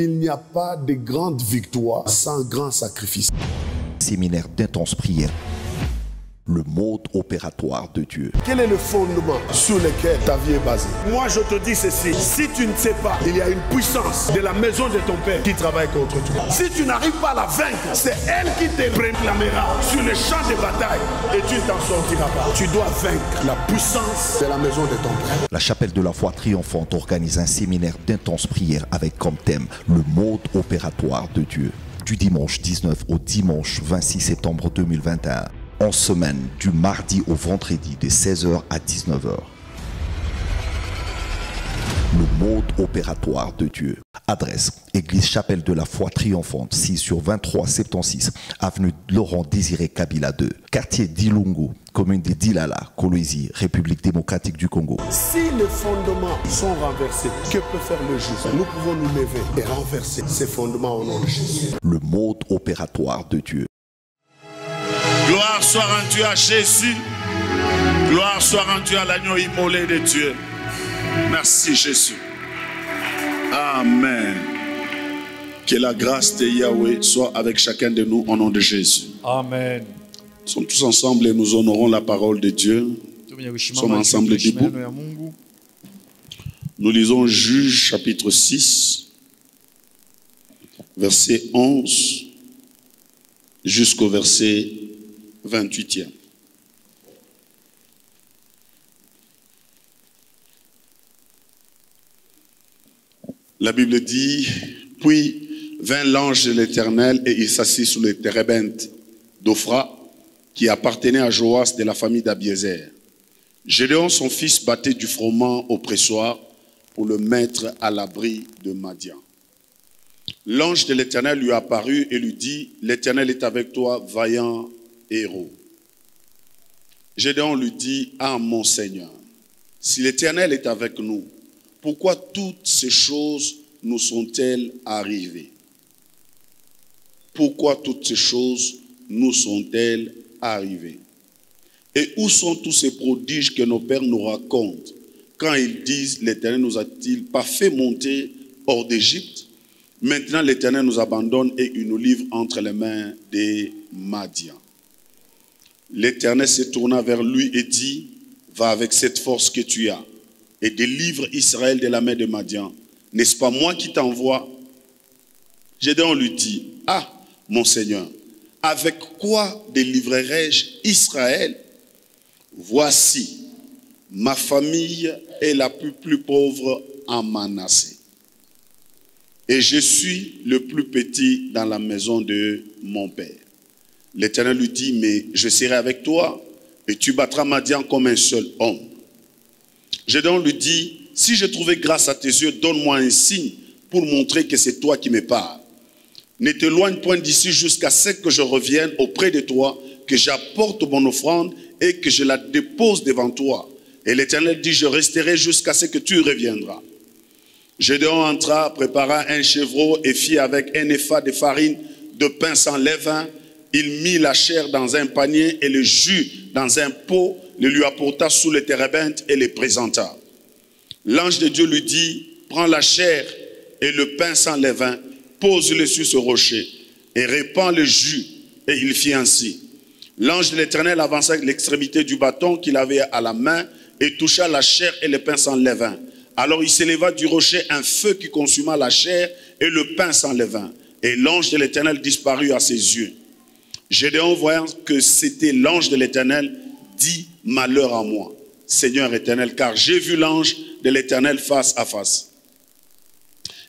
Il n'y a pas de grande victoire sans grand sacrifice. Séminaire d'intense prière. Le mode opératoire de Dieu. Quel est le fondement sur lequel ta vie est basée? Moi, je te dis ceci. Si tu ne sais pas, il y a une puissance de la maison de ton père qui travaille contre toi. Si tu n'arrives pas à la vaincre, c'est elle qui te réclamera sur le champ de bataille et tu ne t'en sortiras pas. Tu dois vaincre la puissance de la maison de ton père. La chapelle de la foi triomphante organise un séminaire d'intense prière avec comme thème le mode opératoire de Dieu. Du dimanche 19 au dimanche 26 septembre 2021. En semaine, du mardi au vendredi, de 16h à 19h. Le mode opératoire de Dieu. Adresse, Église Chapelle de la Foi Triomphante, 6 sur 2376, avenue Laurent Désiré Kabila 2, quartier d'Ilungu, commune de Dilala, Kolwezi, République démocratique du Congo. Si les fondements sont renversés, que peut faire le juste? Nous pouvons nous lever et renverser ces fondements au nom de Jésus. Le mode opératoire de Dieu. Gloire soit rendue à Jésus. Gloire soit rendue à l'agneau immolé de Dieu. Merci Jésus. Amen. Que la grâce de Yahweh soit avec chacun de nous au nom de Jésus. Amen. Nous sommes tous ensemble et nous honorons la parole de Dieu. Nous sommes ensemble debout. Nous lisons Juges chapitre 6, verset 11 jusqu'au verset 28e. La Bible dit, puis vint l'ange de l'Éternel et il s'assit sous les térébintes d'Ophra qui appartenait à Joas de la famille d'Abiézer. Gédéon, son fils, battait du froment au pressoir pour le mettre à l'abri de Madian. L'ange de l'Éternel lui apparut et lui dit, l'Éternel est avec toi, vaillant héros. Gédéon lui dit, ah mon Seigneur, si l'Éternel est avec nous, pourquoi toutes ces choses nous sont-elles arrivées? Pourquoi toutes ces choses nous sont-elles arrivées? Et où sont tous ces prodiges que nos pères nous racontent quand ils disent, l'Éternel nous a-t-il pas fait monter hors d'Égypte? Maintenant l'Éternel nous abandonne et il nous livre entre les mains des Madians. L'Éternel se tourna vers lui et dit, va avec cette force que tu as et délivre Israël de la main de Madian. N'est-ce pas moi qui t'envoie? Gédéon lui dit, ah mon Seigneur, avec quoi délivrerai-je Israël? Voici, ma famille est la plus pauvre en Manassé. Et je suis le plus petit dans la maison de mon père. L'Éternel lui dit, mais je serai avec toi et tu battras Madian comme un seul homme. Gédéon lui dit, si je trouvais grâce à tes yeux, donne-moi un signe pour montrer que c'est toi qui me parles. Ne t'éloigne point d'ici jusqu'à ce que je revienne auprès de toi, que j'apporte mon offrande et que je la dépose devant toi. Et l'Éternel dit, je resterai jusqu'à ce que tu reviendras. Gédéon entra, prépara un chevreau et fit avec un épha de farine de pain sans levain. Il mit la chair dans un panier et le jus dans un pot, le lui apporta sous les térébintes et les présenta. L'ange de Dieu lui dit, prends la chair et le pain sans levain, pose-le sur ce rocher et répand le jus. Et il fit ainsi. L'ange de l'Éternel avança avec l'extrémité du bâton qu'il avait à la main et toucha la chair et le pain sans levain. Alors il s'éleva du rocher un feu qui consuma la chair et le pain sans levain. Et l'ange de l'Éternel disparut à ses yeux. Gédéon, voyant que c'était l'ange de l'Éternel, dit, malheur à moi, Seigneur éternel, car j'ai vu l'ange de l'Éternel face à face.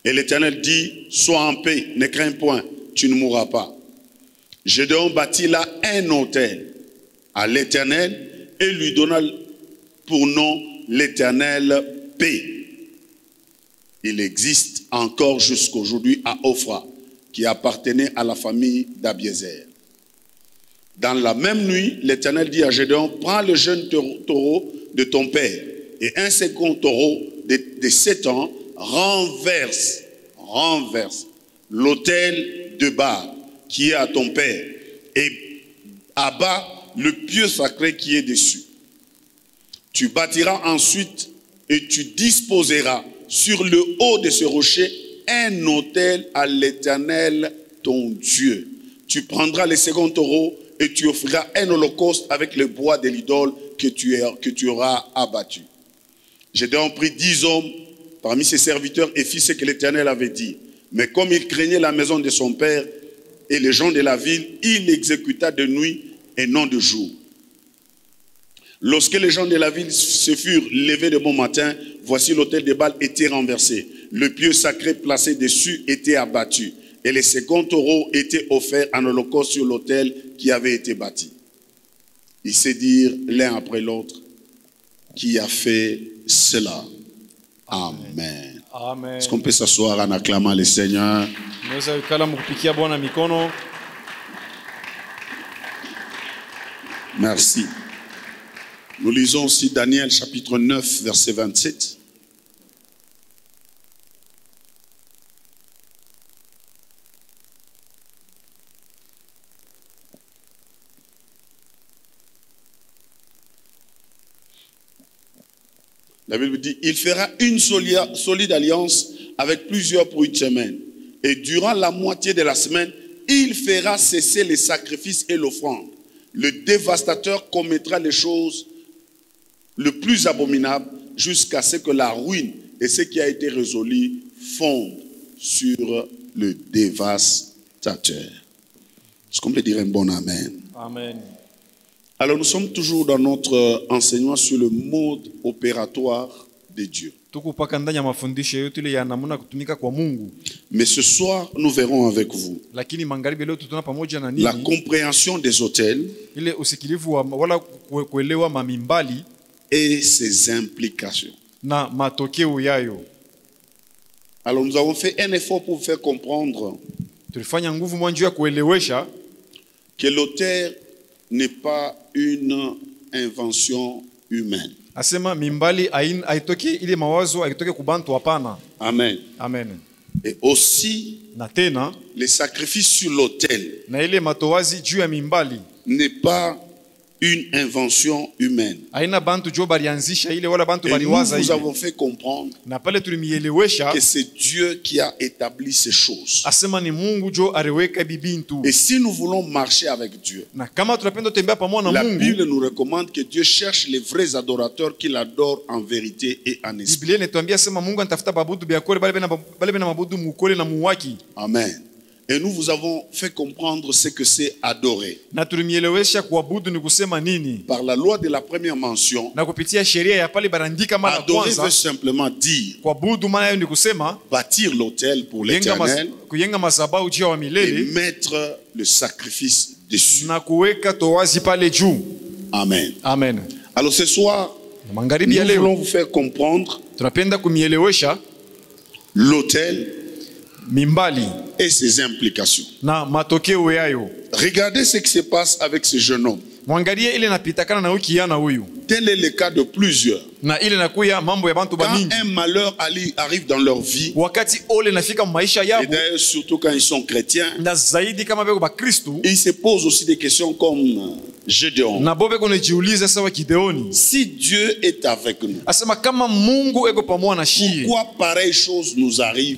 Et l'Éternel dit, sois en paix, ne crains point, tu ne mourras pas. Gédéon bâtit là un autel à l'Éternel et lui donna pour nom l'Éternel paix. Il existe encore jusqu'aujourd'hui à Ophra, qui appartenait à la famille d'Abiézer. Dans la même nuit, l'Éternel dit à Gédéon, prends le jeune taureau de ton père et un second taureau de 7 ans, renverse l'autel de Baal qui est à ton père et abat le pieu sacré qui est dessus. Tu bâtiras ensuite et tu disposeras sur le haut de ce rocher un autel à l'Éternel ton Dieu. Tu prendras les second taureaux et tu offriras un holocauste avec le bois de l'idole que tu auras abattu. J'ai donc pris 10 hommes parmi ses serviteurs et fit ce que l'Éternel avait dit. Mais comme il craignait la maison de son père et les gens de la ville, il exécuta de nuit et non de jour. Lorsque les gens de la ville se furent levés de bon matin, voici l'autel de Baal était renversé. Le pieu sacré placé dessus était abattu. Et les seconds taureaux étaient offerts en holocauste sur l'autel qui avait été bâti. Ils se dirent l'un après l'autre, qui a fait cela. Amen. Amen. Est-ce qu'on peut s'asseoir en acclamant le Seigneur? Merci. Nous lisons aussi Daniel chapitre 9, verset 27. La Bible dit, il fera une solide alliance avec plusieurs pour une semaine. Et durant la moitié de la semaine, il fera cesser les sacrifices et l'offrande. Le dévastateur commettra les choses le plus abominable jusqu'à ce que la ruine et ce qui a été résolu fondent sur le dévastateur. Est-ce qu'on peut dire un bon amen? Amen. Alors nous sommes toujours dans notre enseignement sur le mode opératoire de Dieu. Mais ce soir, nous verrons avec vous la compréhension des autels et ses implications. Alors nous avons fait un effort pour vous faire comprendre que l'autel n'est pas une invention humaine. Amen. Amen. Et aussi, les sacrifices sur l'autel n'est pas une invention humaine. Et nous vous avons fait comprendre que c'est Dieu qui a établi ces choses. Et si nous voulons marcher avec Dieu, la Bible nous recommande que Dieu cherche les vrais adorateurs qui l'adorent en vérité et en esprit. Amen. Et nous vous avons fait comprendre ce que c'est adorer. Par la loi de la première mention, adorer veut simplement dire bâtir l'autel pour l'Éternel et mettre le sacrifice dessus. Amen. Amen. Alors ce soir, nous voulons vous faire comprendre l'autel et ses implications. Regardez ce qui se passe avec ce jeune homme. Tel est le cas de plusieurs. Quand un malheur arrive dans leur vie, et d'ailleurs surtout quand ils sont chrétiens, ils se posent aussi des questions comme Gédéon. Si Dieu est avec nous, pourquoi pareille chose nous arrive?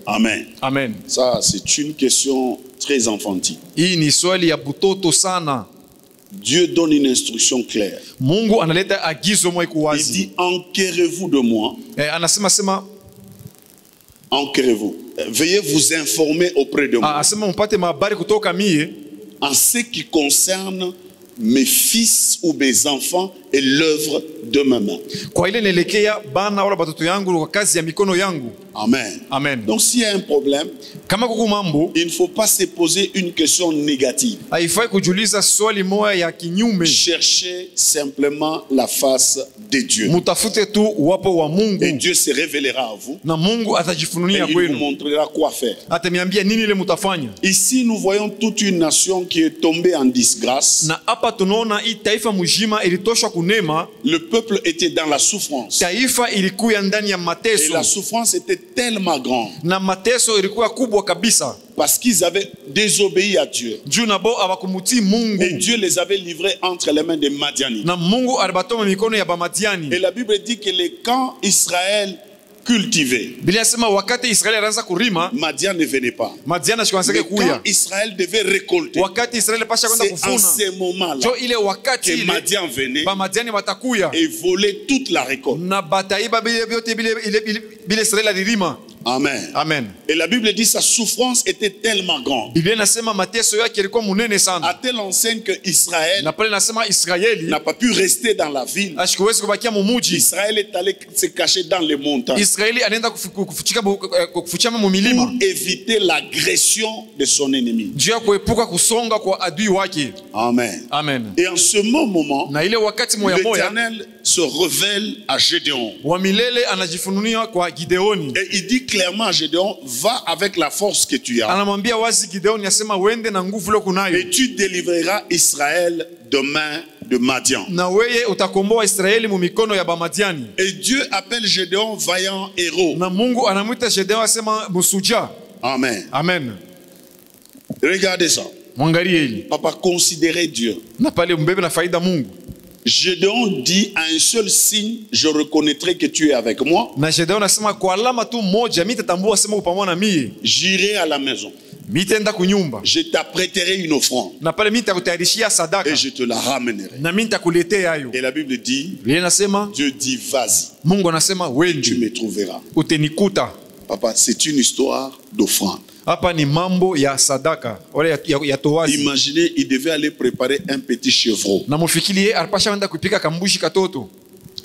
Amen. Amen. Ça, c'est une question très enfantine. Dieu donne une instruction claire. Il dit, enquérez-vous de moi. Enquérez-vous. Veuillez vous informer auprès de moi en ce qui concerne mes fils ou mes enfants et l'œuvre de ma main. Amen. Amen. Donc s'il y a un problème, il ne faut pas se poser une question négative. Cherchez simplement la face de Dieu. Et Dieu se révélera à vous. Et il vous montrera quoi faire. Ici, nous voyons toute une nation qui est tombée en disgrâce. Le peuple était dans la souffrance. Et la souffrance était tellement grande parce qu'ils avaient désobéi à Dieu. Et Dieu les avait livrés entre les mains des Madianites. Et la Bible dit que les camps Israël cultiver, Biblia inasema wakati Israeli anaanza kulima, Madian ne venait pas. Madiana shikaanzake Mais kuya. quand Israël devait récolter, Wakati Israeli pasha kwenda c'est en kuvuna, ces moments-là jo ile wakati que ile Madian venait ba Madiani watakuya et volait toute la récolte. na bataiba bile vyote bile Israeli alilima. Amen. Amen. Et la Bible dit sa souffrance était tellement grande, Biblia inasema mateso yake yalikuwa munene à sana. telle enseigne que Israël Na pale nasema Israeli n'a pas pu rester dans la ville. ashikuwezi kubakia mumuji. Israël est allé se cacher dans les montagnes Israeli anaenda kufuchama mu milima pour éviter l'agression de son ennemi. juu ya kuepuka kusonga kwa adui wake. Amen. Amen. Et en ce moment, Na ile wakati moya moya l'Éternel se révèle à Gédéon. wa milele anajifununia kwa Gideoni. Et il dit clairement à Gédéon, va avec la force que tu as. Anamwambia wazi Gideoni asema wende na nguvu ile kunayo. Et tu délivreras Israël de main de Madian. Na weye utakomboa Israeli mu mikono ya Bamadiani. Et Dieu appelle Gédéon vaillant héros. Na Mungu anamwita Gideoni asema musuja. Amen. Amen. Regardez ça. Mwangalie hili. Papa, considérez Dieu. Na pale mbebe na faida Mungu. Gédéon dit, à un seul signe, je reconnaîtrai que tu es avec moi. Na Gideoni asema kwa alama tu moja mitatambua asema pamoja na mie. J'irai à la maison. Mitenda kunyumba. Je t'apprêterai une offrande. Na pale mitakutayarishia sadaka. Et je te la ramènerai. Na nitakuletea hayo. Et la Bible dit, Biblia inasema Dieu dit, vas-y, Mungu anasema tu wendi me trouveras. utenikuta. Papa, c'est une histoire d'offrande. Hapa ni mambo ya sadaka wala ya towazi. Imaginez, il devait aller préparer un petit chevreau. Na mufikirie alipasha kwenda kupika kambushi katoto.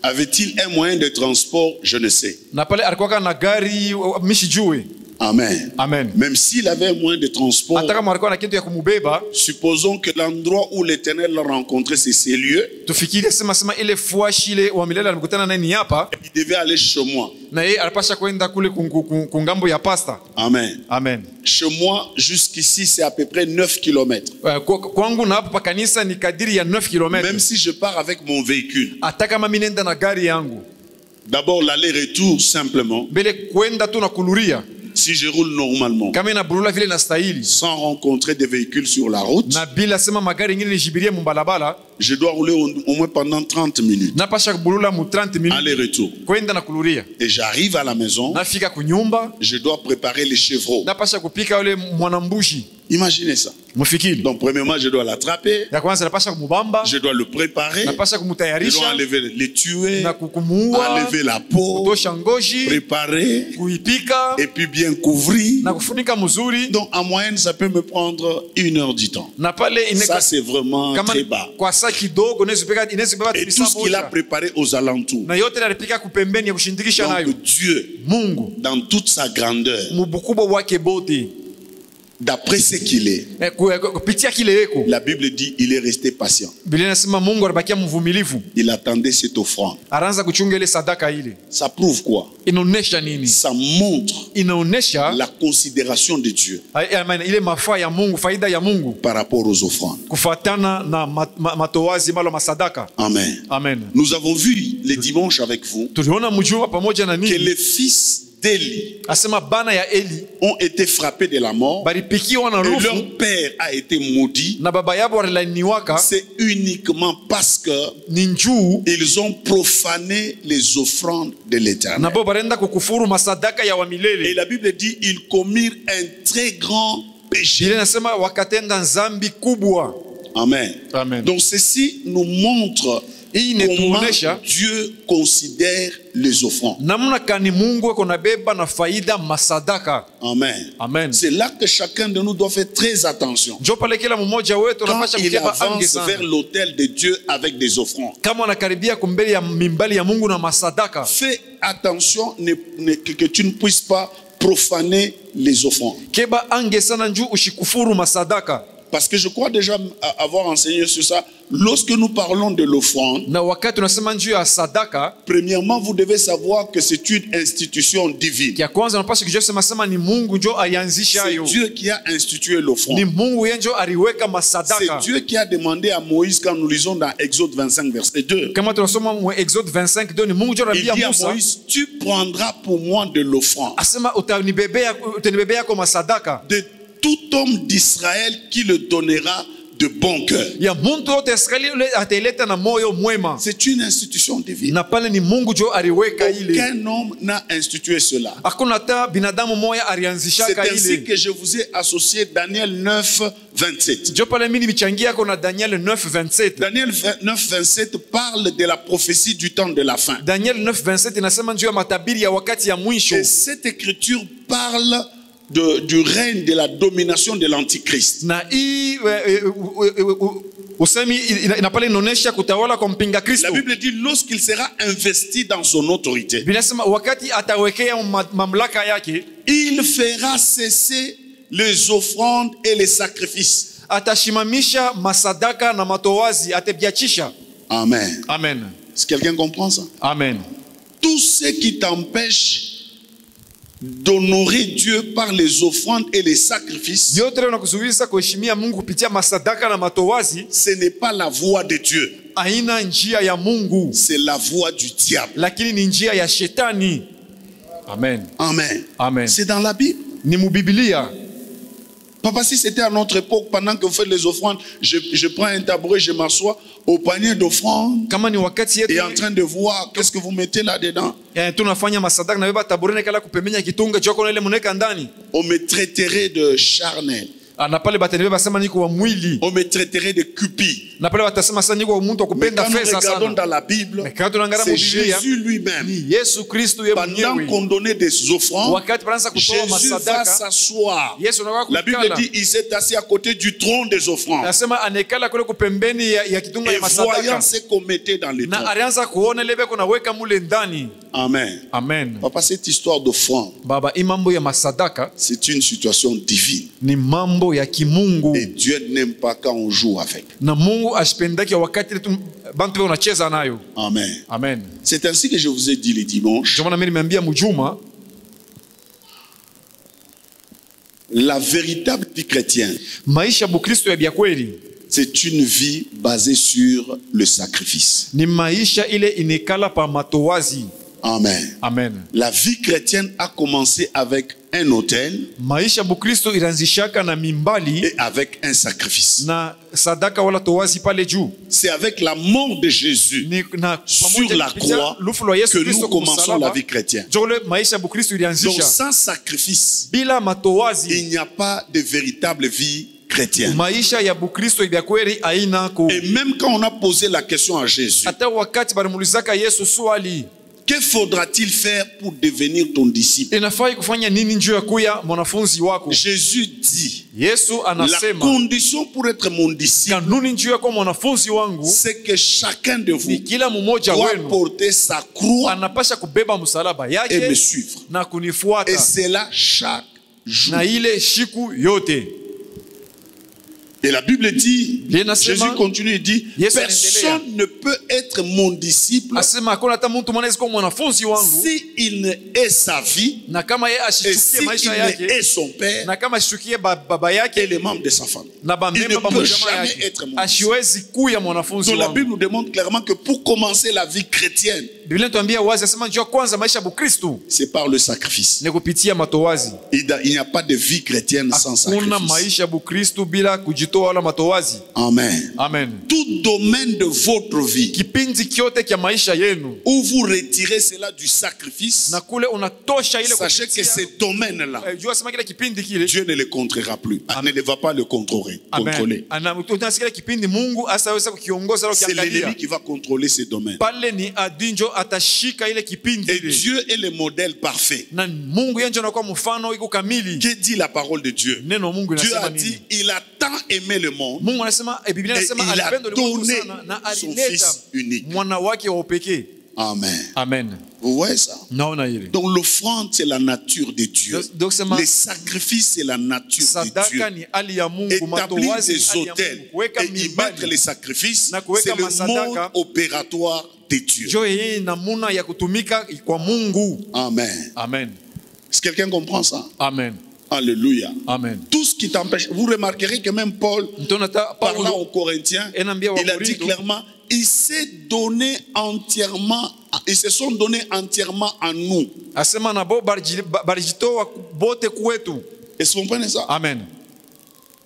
Avait-il un moyen de transport? Je ne sais. Na pale alikuwa na gari mishijue. Amen. Amen. Même s'il avait un moyen de transport, Hata kama alikuwa na kitu ya kumubeba, supposons que l'endroit où l'Éternel l'a rencontré, c'est ces lieux. tufikirie sema ile fuashi ile wa milele alimkutana nani hapa, Il devait aller chez moi. na yeye alipasha kwenda kule kungambo ya pasta. Amen. Amen. Chez moi, jusqu'ici, c'est à peu près 9 km. Kwangu na hapo pa kanisa ni kadiri ya 9 km. Même si je pars avec mon véhicule. Hata kama mimi nenda na gari yangu. D'abord, l'aller-retour, simplement. Mbele kwenda tu na kuluria. Si je roule normalement, Kama inaburula vile na stahili, sans rencontrer des véhicules sur la route, na bila sema magari ngine nijibirie mbalabala, je dois rouler au moins pendant 30 minutes. na pasha kuburula mu 30 minutes. Aller-retour. Kwenda na kuluria. Et j'arrive à la maison, Nafika kunyumba, je dois préparer les chevreaux. na pasha kupika yule mwanambushi. Imaginez ça. Mufikiri. Donc, premièrement, je dois l'attraper, Ya kwanza napasha kumubamba, je dois le préparer, napasha je dois kumutayarisha, enlever, les tuer, na kukumuua, enlever la peau, kutosha ngozi, préparer, kuipika, et puis bien couvrir. na kufunika mzuri. Donc, en moyenne, ça peut me prendre 1 heure du temps. Na pale Ça, c'est vraiment kama très bas. kwa saa kidogo inaweza beba Et tout ce qu'il a préparé aux alentours. na yote alipika kupembeni ya kushindikisha nayo. Donc, Dieu, Mungu dans toute sa grandeur, mubukubwa wake bote, d'après ce qu'il est, kupitia kile eko, la Bible dit il est resté patient. Biblia inasema Mungu alibakia mvumilivu, Il attendait cette offrande. araanza kuchunga ile sadaka ile. Ça prouve quoi? Inaonesha nini? Ça montre Inaonesha la considération de Dieu ile mafaa ya Mungu, faida ya Mungu par rapport aux offrandes. kufatana na matowazi malo masadaka. Amen. Amen. Nous avons vu les dimanches avec vous Tuliona mjua pamoja na que nini? les fils d'Élie Asema bana ya Eli ont été frappés de la mort balipikiwa na et rufu leur père a été maudit. na baba yabo walilaniwaka, C'est uniquement parce que ni njuu ils ont profané les offrandes de l'Éternel. nabo barenda kukufuru masadaka ya Et wamilele. la Bible dit ils commirent un très grand péché. Ile nasema wakatenda nzambi kubwa. Amen. Amen. Donc ceci nous montre Hii comment inatuonesha Dieu considère les offrandes. namna kani Mungu eko na beba na faida masadaka. Amen. Amen. C'est là que chacun de nous doit faire très attention. Njo pale kila mmoja wetu Quand anapasha il kukeba ange avance sana. vers l'autel de Dieu avec des offrandes, Kama anakaribia kumbele ya mimbali ya Mungu na masadaka, fais attention que tu ne puisses pas profaner les offrandes. keba ange sana njuu ushikufuru masadaka. Parce que je crois déjà avoir enseigné sur ça. Lorsque nous parlons de l'offrande, Na wakati tunasema njuu ya sadaka, premièrement, vous devez savoir que c'est une institution divine. ya kwanza unapaswa kujua sema ni Mungu njo alianzisha C'est hayo. Dieu qui a institué Ni l'offrande. Mungu yeye njo aliweka C'est masadaka. Dieu qui a demandé à Moïse, quand nous lisons dans Exode 25, verset 2, Kama tunasoma mu Exode 25 ni Mungu njo il anambia dit à Musa, Moïse, tu prendras pour moi de l'offrande. asema utanibebea kwa masadaka De tout homme d'Israël qui le donnera de bon cœur. ya muntu yote Israeli yule ataileta na moyo mwema. C'est une institution divine. Na pale ni Mungu jo aliweka ile. Aucun homme n'a institué cela. Hakuna hata binadamu moya C'est alianzishaka ainsi ile. que je vous ai associé Daniel 9, 27. Jo pale mimi nimechangia kuna Daniel 9:27. Daniel 9, 27 parle de la prophétie du temps de la fin. Daniel 9:27 inasema juu ya matabiri ya wakati ya mwisho. Et cette écriture parle du règne, de la domination de l'Antichrist. Na hii usemi inapale inaonesha kutawala kwa mpinga La Kristo. Bible dit lorsqu'il sera investi dans son autorité, Binasema wakati atawekea mamlaka yake, il fera cesser les offrandes et les sacrifices. atashimamisha masadaka na matowazi, atabiachisha. Amen. Amen. Est-ce que quelqu'un comprend ça? Amen. Tout ce qui t'empêche d'honorer Dieu par les offrandes et les sacrifices, Yote na kuzuiza kuheshimia Mungu kupitia masadaka na matowazi, ce n'est pas la voie de Dieu, haina njia ya Mungu, c'est la voie du diable. lakini ni njia ya shetani. Amen. Amen. Amen. C'est dans la Bible. Ni mubibilia. Papa, si c'était à notre époque, pendant que vous faites les offrandes, je prends un tabouret, je m'assois au panier d'offrandes Kama ni wakati yetu et en train de voir qu'est-ce que vous mettez là-dedans. tunafanya masadaka na beba taburene kala kupemenya kitunga choko na ile muneka ndani. On me traiterait de charnel. Na pale batanebe basema niko wa mwili. On me traiterait de cupide. Na pale batasema sasa niko mtu wa Mais kupenda quand nous fedha regardons sana. dans la Bible, Mais quand tunaangalia c'est Biblia, Jésus lui-même. ni Yesu Kristo yeye Pendant mwenyewe. qu'on donnait des offrandes, Wakati panaanza kutoa Jésus va masadaka, s'asseoir. Yesu anakuwa La Bible kukala. dit il s'est assis à côté du trône des offrandes. Anasema anekala kule kupembeni ya kitunga Et ya masadaka. voyant ce qu'on mettait dans les Na trônes. alianza kuona ile beko naweka mule ndani. Amen. Amen. Papa, cette histoire d'offrande, Baba, hii mambo ya masadaka c'est une situation divine. ni mambo ya kimungu. Et Dieu n'aime pas quand on joue avec. Na Mungu ashipendaki wakati bantu wanacheza nayo. Amen. Amen. C'est ainsi que je vous ai dit les dimanches. Ndio maana mimi nimeambia mjuma, La véritable vie chrétienne, maisha bukristo ya bia kweli c'est une vie basée sur le sacrifice. ni maisha ile inekala pa matowazi. Amen. Amen. La vie chrétienne a commencé avec un autel Maisha bukristo ilianzishaka na mimbali et avec un sacrifice. na sadaka wala towazi pale juu. C'est avec la mort de Jésus Ni na sur la croix que nous commençons la vie chrétienne. Jole maisha bukristo Donc ilianzisha sans sacrifice, bila matowazi. il n'y a pas de véritable vie chrétienne. Maisha ya bukristo ya kweli haina ko. Et même quand on a posé la question à Jésus, Hata wakati balimulizaka Yesu swali, que faudra-t-il faire pour devenir ton disciple? inafai kufanya nini njoo ya kuya mwanafunzi wako? Jésus dit, Yesu la anasema condition pour être mon disciple, kanuni njoo ya kuwa mwanafunzi wangu c'est que chacun de vous ni kila mmoja doit wenu porter sa croix anapasha kubeba msalaba et me yake suivre. na Et kunifuata, c'est là chaque jour. na ile shiku yote. Et la Bible dit, Linasema, Jésus continue et dit, Yesu personne ne peut être mon disciple Asema hakuna hata mtu mwanaweza kuwa mwanafunzi wangu s'il ne est sa vie na kama yeye et ashichukie s'il maisha ne yake est son père na kama ashichukie baba et yake les membres de sa famille. na Il bamemba ne ba peut jamaa jamais yake, être mon ashiwezi kuya mwanafunzi Donc la wangu. Bible nous démontre clairement que pour commencer la vie chrétienne, Biblia inatuambia wazi, asema njoo kwanza maisha ya Bukristo c'est par le sacrifice. ni kupitia matowazi. Il n'y a pas de vie chrétienne sans Hakuna sacrifice. maisha ya Bukristo bila kujitoa wala matowazi. Amen. Amen. Tout domaine de votre vie Kipindi kyote kya maisha yenu où vous retirez cela du sacrifice, na kule unatosha ile sachez que kupitia, ces domaines-là, jua sema kile kipindi kile Dieu ne les contrera plus. Il ne va pas le contrôler. Amen. Unasikia kipindi Mungu asaweza kukiongoza au C'est kiangalia. l'ennemi qui va contrôler ces domaines. Pale ni adinjo atashika ile kipindi Et ile. Dieu est le modèle parfait. Na Mungu yeye ndio anakuwa mfano iko kamili. Que dit la parole de Dieu? Neno la Mungu Dieu inasema a nini? dit, il a tant aimé le monde Mungu anasema, Biblia et inasema il a alipenda ulimwengu donné sana na son alileta fils unique. mwana wake wa pekee. Amen. Amen. Vous voyez ça? Naona ile. Donc l'offrande, c'est la nature de Dieu. Donc, c'est ma- Les sacrifices, c'est la nature de Sadaka Dieu. ni hali ya Mungu, Établir matowazi ni des hali ya hôtels Mungu. Kuweka et y mettre mimbali les sacrifices, na kuweka c'est le masadaka. mode opératoire de Dieu. ndio yeye namuna ya kutumika kwa Mungu. Amen. Amen. Est-ce que quelqu'un comprend ça? Amen. Alléluia. Amen. Tout ce qui t'empêche, vous remarquerez que même Paul, Mtonata parlant Paulo aux Corinthiens, enambia wa il a dit Korinto, clairement, ils se donné entièrement, ils se sont donnés entièrement à nous. asema na bo barijitoa bote kwetu. Est-ce que vous comprenez ça? Amen.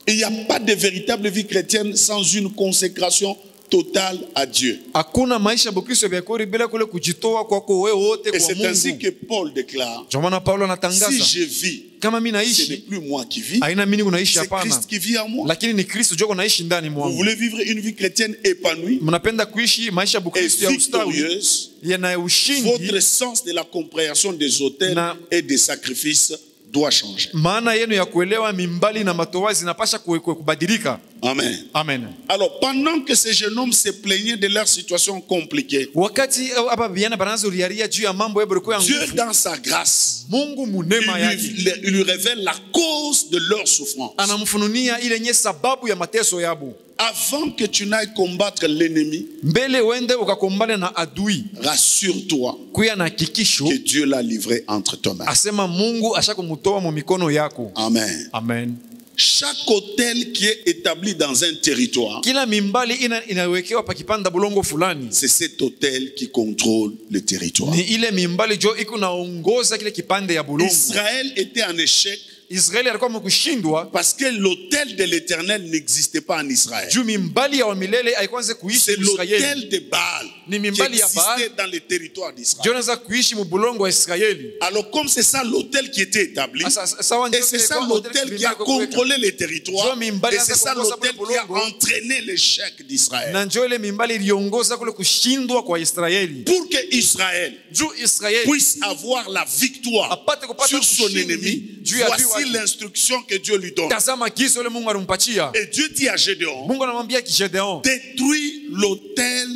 Il n'y a pas de véritable vie chrétienne sans une consécration totale à Dieu. Hakuna maisha bukristo vya kweli bila kule kujitoa kwako wewe wote Et kwa c'est ainsi Mungu. que Paul déclare, Ndio maana Paulo si anatangaza, je vis, kama mimi ce n'est naishi, plus moi qui vis, haina mimi unaishi, c'est hapana, Christ qui vit en moi. lakini ni Kristo ndio naishi ndani Vous mwangu. voulez vivre une vie chrétienne épanouie Mnapenda kuishi maisha et bukristo ya ustawi, victorieuse, yana ushindi. votre sens de la compréhension des autels et des sacrifices doit changer. Maana yenu ya kuelewa mimbali na matowazi zinapasha kubadilika. Amen. Amen. Alors, pendant que ces jeunes hommes se plaignaient de leur situation compliquée, Wakati aba vijana banaanza uliaria juu ya mambo yao kwa Dieu, nguvu, dans sa grâce, Mungu munema yake il lui révèle la cause de leur souffrance. anamfununia ile nye sababu ya mateso yabo. Avant que tu n'ailles combattre l'ennemi, Mbele wende ukakombane na adui, rassure-toi kuya na hakikisho que Dieu l'a livré entre tes mains. asema Mungu ashakumutoa mu mikono yako. Amen. Amen. Chaque hôtel qui est établi dans un territoire, Kila mimbali inawekewa pakipanda bulongo fulani, c'est cet hôtel qui contrôle le territoire. ni ile mimbali jo iko naongoza kile kipande ya bulongo. Israël était en échec Israeli alikuwa mkushindwa parce que l'hôtel de l'Éternel n'existait pas en Israël. juu mimbali ya wamilele haikuanza kuishi C'est Israeli. l'hôtel de Baal Ni qui mimbali ya Baal existait dans le territoire d'Israël. ndio anaweza kuishi mu bulongo wa Israeli. Alors comme c'est ça l'hôtel qui était établi, Sawa et ndio c'est kile ça kwa l'hôtel hotel qui a contrôlé les territoires, mimbali et c'est ça anaanza l'hôtel kuongoza qui a bulongo. entraîné l'échec d'Israël. Na ndio ile mimbali iliongoza kule kushindwa kwa Israeli. Pour que Israël Juu Israeli puisse avoir la victoire apate kupata sur son ushindi ennemi, juu ya adui voici wake. l'instruction que Dieu lui donne. Tazama kiso ile Mungu alimpatia. Et Dieu dit à Gédéon, Mungu anamwambia Gideon, détruis l'autel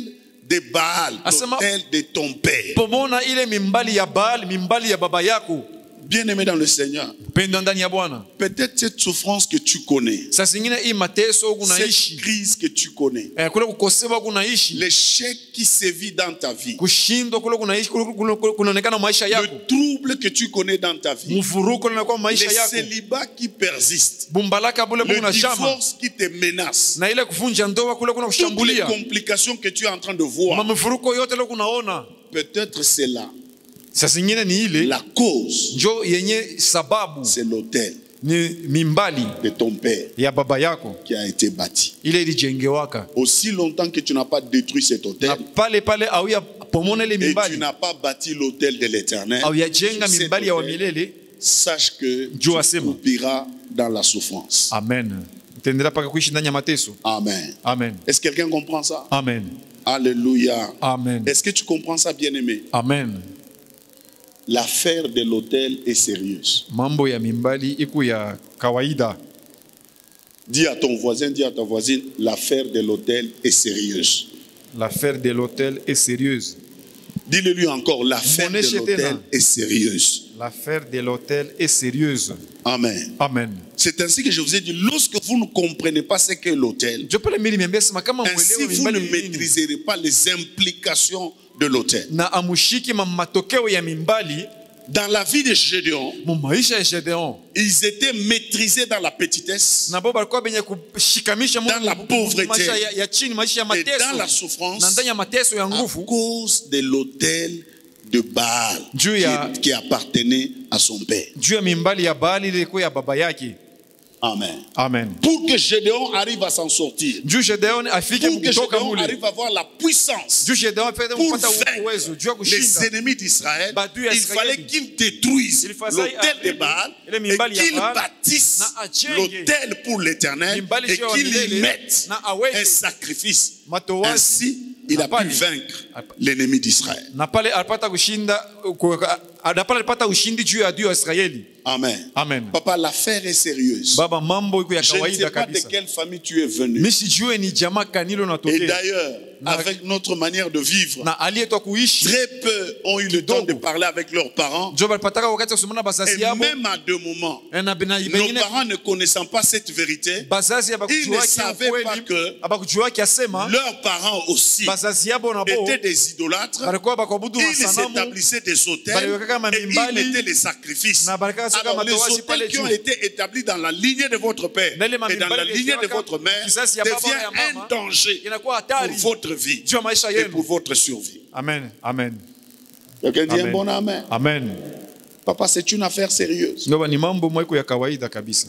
de Baal, Asema- l'autel de ton père. pomona ile mimbali ya Baal, mimbali ya baba yako. Bien-aimé dans le Seigneur, Pendo ndani ya Bwana. peut-être cette souffrance que tu connais, Sasa zingine hii mateso cette unaishi, crise que tu connais, kule kukosewa kunaishi, l'échec qui sévit dans ta vie, kushindwa kule kunaishi kunaonekana maisha le yako, trouble que tu connais dans ta vie, mvuruko unakuwa le maisha yako, célibat qui persiste, bumbalaka bule le kuna shama divorce qui te menace, na ile kuvunja ndoa kule kuna toutes les kushambulia, complications que tu es en train de voir, mvuruko yote ile kunaona. peut-être c'est là. Sasa zingine ni ile La cause, njo yenye sababu c'est l'autel ni mimbali de ton père ya baba yako qui a été bâti. ile ilijengewaka, Aussi longtemps que tu n'as pas détruit cet na autel pale pale au ya pomona ile et tu mimbali n'as pas bâti l'autel de l'Éternel, au ya jenga cet mimbali ya autel, wamilele. sache que Dieu tu asema. coupiras dans la souffrance. Amen. Utaendelea paka kuishi ndani ya mateso. Amen. Amen. Est-ce que quelqu'un comprend ça? Amen. Alléluia. Amen. Est-ce que tu comprends ça, bien-aimé? Amen. L'affaire de l'autel est sérieuse. Mambo ya mimbali iku ya kawaida. Dis à ton voisin, dis à ta voisine, l'affaire de l'autel est sérieuse. L'affaire de l'hôtel est sérieuse. Dis-le lui encore, l'affaire de Moneshe l'autel tena. est sérieuse. L'affaire de l'hôtel est sérieuse. Amen. Amen. C'est ainsi que je vous ai dit, lorsque vous ne comprenez pas ce qu'est l'autel, Je peux le mili miambia sema kama ainsi mwelewa vous ne mimbali ni nini, maîtriserez pas les implications de l'autel. na amushiki matokeo ya mimbali Dans la vie de Gédéon, mu maisha ya Gedeon, ils étaient maîtrisés dans la petitesse, na bo balikuwa benye kushikamisha Dans la pauvreté. maisha ya chini, maisha ya et dans la mateso, souffrance, na ndani ya mateso ya à nguvu cause de l'autel de Baal Dieu a- qui appartenait à son père. juu ya mimbali ya Baali ilikuwa ya baba yake. Amen. Amen. Pour que Gédéon arrive à s'en sortir, Juu Gedeon afike pour que kutoka Gédéon mule, arrive à avoir la puissance juu Gedeon afike pour kupata uwezo juu ya vaincre les kushinda, ennemis d'Israël, Badui ya il Israeli. fallait qu'il détruise Il fallait l'autel de Baal ile et mimbali ya qu'il Baal, bâtisse na ajenge l'autel pour l'Éternel mimbali et sio ya qu'il y milele, mette na aweke un sacrifice. matowazi. Ainsi, il a pu pale. vaincre l'ennemi d'Israël. Na pale alipata kushinda, na pale alipata ushindi juu ya adui wa Israeli. Amen. Amen. Papa, l'affaire est sérieuse. Baba, mambo iko ya Je ne sais kawaida pas de kabisa. quelle famille tu es venu. Mimi sijue ni jamaa kanilo Et natokea. d'ailleurs, Na- avec notre manière de vivre, Na aliyetoa kuishi très peu ont eu le temps de parler avec leurs parents. ndio balipataka wakati wa kusomana Et bazazi yabo, même à deux moments, na nos bengine parents ne connaissant pas cette vérité, bazazi ils ne abakujua savaient pas que abakujua kiasema leurs parents aussi bazazi yabo nabo étaient des idolâtres. balikuwa bakuabudu Ils masanamu établissaient des hôtels Baliwekaka et ils mamimbali, mettaient les sacrifices. na balikuwa soka Alors les matowazi pale hôtels qui ont juu. été établis dans la lignée de votre père Na ile et dans la mamimbali lignée de iliweka votre mère kizazi ya baba na ya devient mama, un danger inakuwa pour hatari votre vie juu ya maisha et yenu. pour votre survie. Amen. Amen. Quelqu'un dit un Amen. bon amen. Amen. Papa, c'est une affaire sérieuse. Ndio ni mambo mweko ya kawaida kabisa.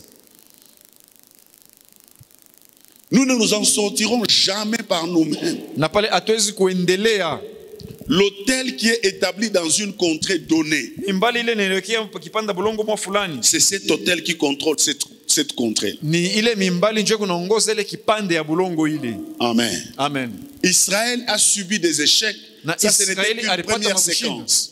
Nous ne nous en sortirons jamais par nous-mêmes. Na pale hatuwezi kuendelea. L'autel qui est établi dans une contrée donnée, Mimbali ile inaelekea kipanda bulongo mwa fulani. c'est cet autel qui contrôle cette contrée. Ni ile mimbali ndio kunaongoza ile kipande ya bulongo ile. Amen. Amen. Israël a subi des échecs. Na Ça, ce n'était Israeli qu'une alipata première makushinda. séquence.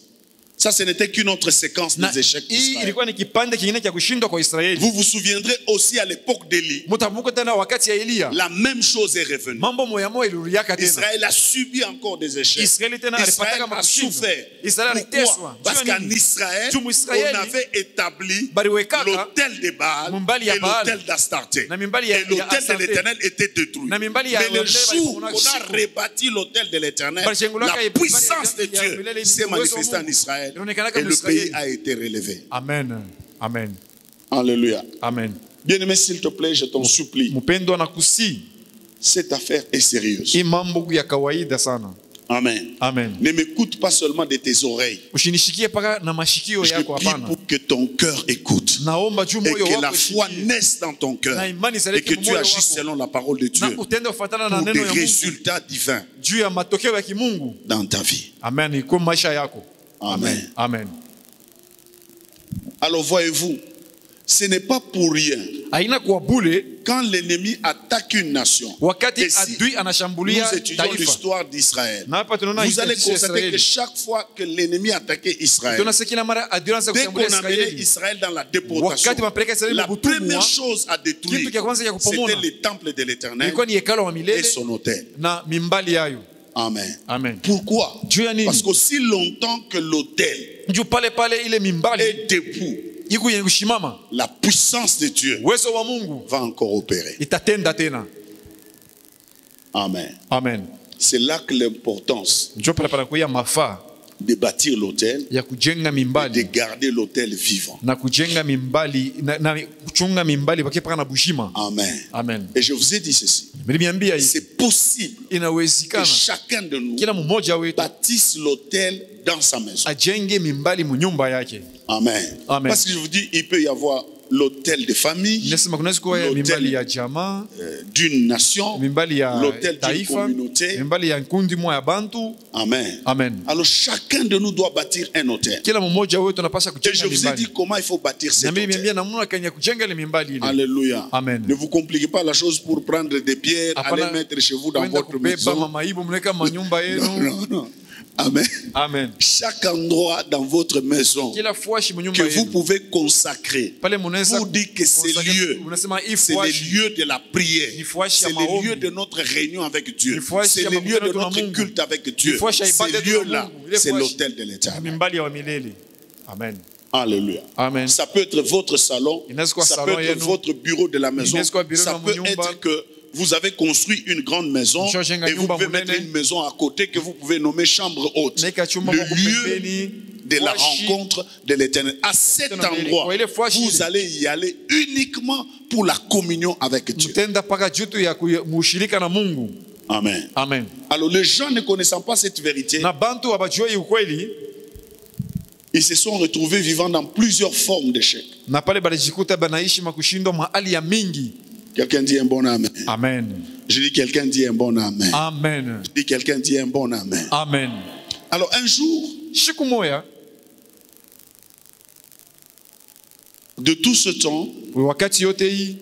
Ça, ce n'était qu'une autre séquence Na des échecs hii d'Israël. ilikuwa ni kipande kingine cha kushindwa kwa Israeli. Vous vous souviendrez aussi à l'époque d'Élie, Mtakumbuka tena wakati ya Elia. la même chose est revenue. Mambo moya moya ilirudiaka tena. Israël a subi encore des échecs. Israeli tena Israël alipata a makushinda. souffert. Israeli aliteswa. Pourquoi? Parce Juu ya qu'en nini? Israël, Juu Israeli, on avait établi baliwekaka l'autel de Baal mumbali ya et Baal. l'autel d'Astarté. Na mimbali ya- Et l'autel ya de Astarté. l'Éternel était détruit. Na mimbali ya- Mais le ya- jour ya- qu'on a rebâti l'autel de l'Éternel, Balichengulaka la ya- puissance de ya- ya- Dieu ya- s'est ya- manifestée ya- en Israël Inaonekanaka et le Israeli. pays a été relevé. Amen. Amen. Alléluia. Amen. Bien-aimé, s'il te plaît, je t'en supplie, Mpendwa na kusi. cette affaire est sérieuse. Hii mambo ya kawaida sana. Amen. Amen. Ne m'écoute pas seulement de tes oreilles. Ushinishikie paka na mashikio Je yako prie hapana. pour que ton cœur écoute Naomba juu et moyo que la wako foi ishikie. naisse dans ton cœur Na imani et zaleke que tu moyo agisses wako. selon la parole de Dieu Na utende kufuatana na pour neno des ya Mungu résultats divins juu ya matokeo ya kimungu. dans ta vie. Amen. Kwa maisha yako. Amen. Amen. Alors voyez-vous, ce n'est pas pour rien Haina kuwa bure quand l'ennemi attaque une nation. wakati Et si adui anashambulia nous étudions taifa. l'histoire d'Israël, Na hapa tunaona vous allez historia ya constater que Israeli. chaque fois que l'ennemi attaquait Israël, Tunasikia kila mara adui anaanza dès kushambulia qu'on amenait Israeli. Israël dans la déportation, Wakati mapeleka Israeli la mbutumwa, première chose à kitu détruire, cha kwanza cha kupomona c'était le temple de l'Éternel ilikuwa ni hekalo wa et milele son autel. na mimbali yayo. Amen. Amen. Pourquoi? Juu ya nini? Parce qu'aussi longtemps que l'autel Juu pale pale ile mimbali est debout, iko yenye kushimama, la puissance de Dieu uwezo wa Mungu va encore opérer. itatenda tena. Amen. Amen. C'est là que l'importance Njoo pale pale kuya mafaa de bâtir l'autel, ya kujenga de mimbali garder l'autel vivant. na kujenga mimbali na kuchunga mimbali pakipaka na bushima. Amen. Amen. Et je vous ai dit ceci. Niliambia hii C'est possible que inawezekana chacun de nous kila mmoja wetu bâtisse l'autel dans sa maison. ajenge mimbali munyumba yake. Amen. Amen. Parce que je vous dis, il peut y avoir l'autel de famille, Nasema kunaweza kuwa ya mimbali ya jamaa, d'une nation, mimbali ya l'autel d'une taifa, communauté. mimbali ya kundi moja ya bantu. Amen. Amen. Alors chacun de nous doit bâtir un autel. Kila mmoja wetu anapaswa Et je kujenga vous ai mimbali. dit comment il faut bâtir cet Na mimi autel. niambia namna kanya kujenga ile mimbali ile. Alléluia. Amen. Ne vous compliquez pas la chose pour prendre des pierres, Hapana, aller mettre chez vous dans kwenda votre kubeba maison. mamaibu mnaweka manyumba yenu. Non, non. Amen. Amen. Chaque endroit dans votre maison Kila fuashi que mnyumba vous yenu. pouvez consacrer Pale mnaweza pour dire que ces lieux, unasema hii c'est les fuashi lieux de la prière, Ni fuashi c'est ya les maombi. lieux de notre réunion avec Dieu, Ni fuashi c'est ya les lieux de makutano na notre Mungu. culte avec Dieu. Ni fuashi ya Ces ibada yetu na lieux-là, Mungu. Ile c'est fuashi. l'autel de l'Éternel. mimbali ya milele. Amen. Alléluia. Amen. Ça peut être votre salon, Inaweza kuwa ça salon peut être yenu. votre bureau de la maison, Inaweza kuwa bureau ça na peut nyumba. être que vous avez construit une grande maison Mshajenga et vous nyumba pouvez mettre munene. une maison à côté que vous pouvez nommer chambre haute. Neka chumba Le moko lieu pembeni, de la fuashi. rencontre de l'Éternel. À cet Tena endroit, kwa ile fuashi vous ile. allez y aller uniquement pour la communion avec Dieu. Mtenda paka jutu ya mushirika na Mungu. Amen. Amen. Alors les gens ne connaissant pas cette vérité, Na bantu abajue ukweli, ils se sont retrouvés vivant dans plusieurs formes d'échec. na pale balijikuta banaishi makushindwa mahali ya mingi. Quelqu'un dit un bon amen. Amen. Je dis quelqu'un dit un bon amen. Amen. Je dis quelqu'un dit un bon amen. Amen. Alors un jour, Siku moya de tout ce temps, wakati yote hii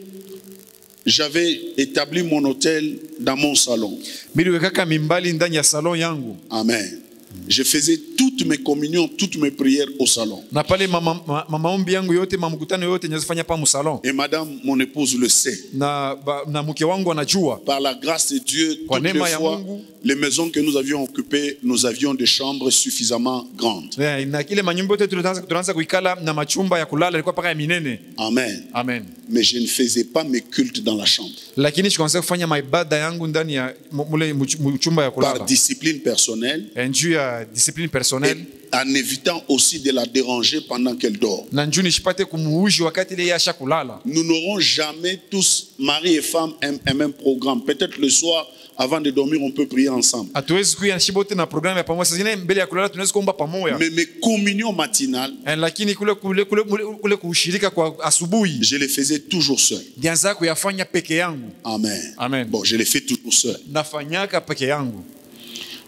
j'avais établi mon hôtel dans mon salon. miliwekaka mimbali ndani ya salon yangu. Amen. Je faisais toutes mes communions, toutes mes prières au salon. Na pale maombi yangu yote, mamkutano yote nyazifanya pa mu salon. Et madame, mon épouse le sait. Na mke wangu anajua. Par la grâce de Dieu, Kwa toutes les neema ya fois, Mungu. les maisons que nous avions occupées, nous avions des chambres suffisamment grandes. Na kile manyumba yote tunaanza kuikala na machumba ya kulala ilikuwa paka ya minene. Amen. Amen. Mais je ne faisais pas mes cultes dans la chambre. Lakini sikuanza kufanya maibada yangu ndani ya mule mchumba ya Par kulala. discipline personnelle Njuu ya discipline personnelle. Amen. Et en évitant aussi de la déranger pendant qu'elle dort. Na njoo nisipate kumuuji wakati ile yasha kulala. Nous n'aurons jamais tous, mari et femme, un même programme. Peut-être le soir, avant de dormir, on peut prier ensemble. Hatuwezi kuishi bote na programu ya pamoja. Sasa zingine mbele ya kulala tunaweza kuomba pamoja. Mais mes communions matinales, Lakini kule kushirika kwa asubuhi je les faisais toujours seul. ndianza kuyafanya peke yangu. Amen. Amen. Bon, je les fais toujours seul. Nafanyaka peke yangu.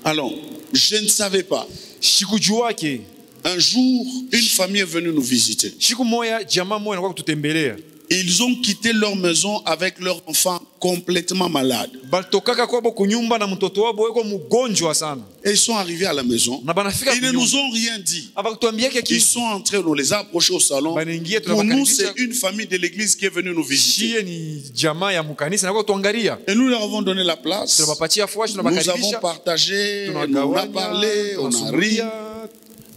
Alors, je ne savais pas. Sikujuake. Un jour, une famille est venue nous visiter. Siku moja jamaa moja alikuwa kututembelea. Ils ont quitté leur maison avec leur enfant complètement malade. Baltokaka kwabo kunyumba na mtoto wabo yuko mgonjwa sana. Et ils sont arrivés à la maison. Na banafika Ils ne nous ont rien dit. Abakutuambiaka Ils sont entrés, on les a approchés au salon. Pour nous, c'est une famille de l'église qui est venue nous visiter. ni jamaa ya mkanisa na kwa tuangalia. Et nous leur avons donné la place. Tunabapatia fuashi Nous tunabakaribisha. avons partagé, on a parlé, on a ri.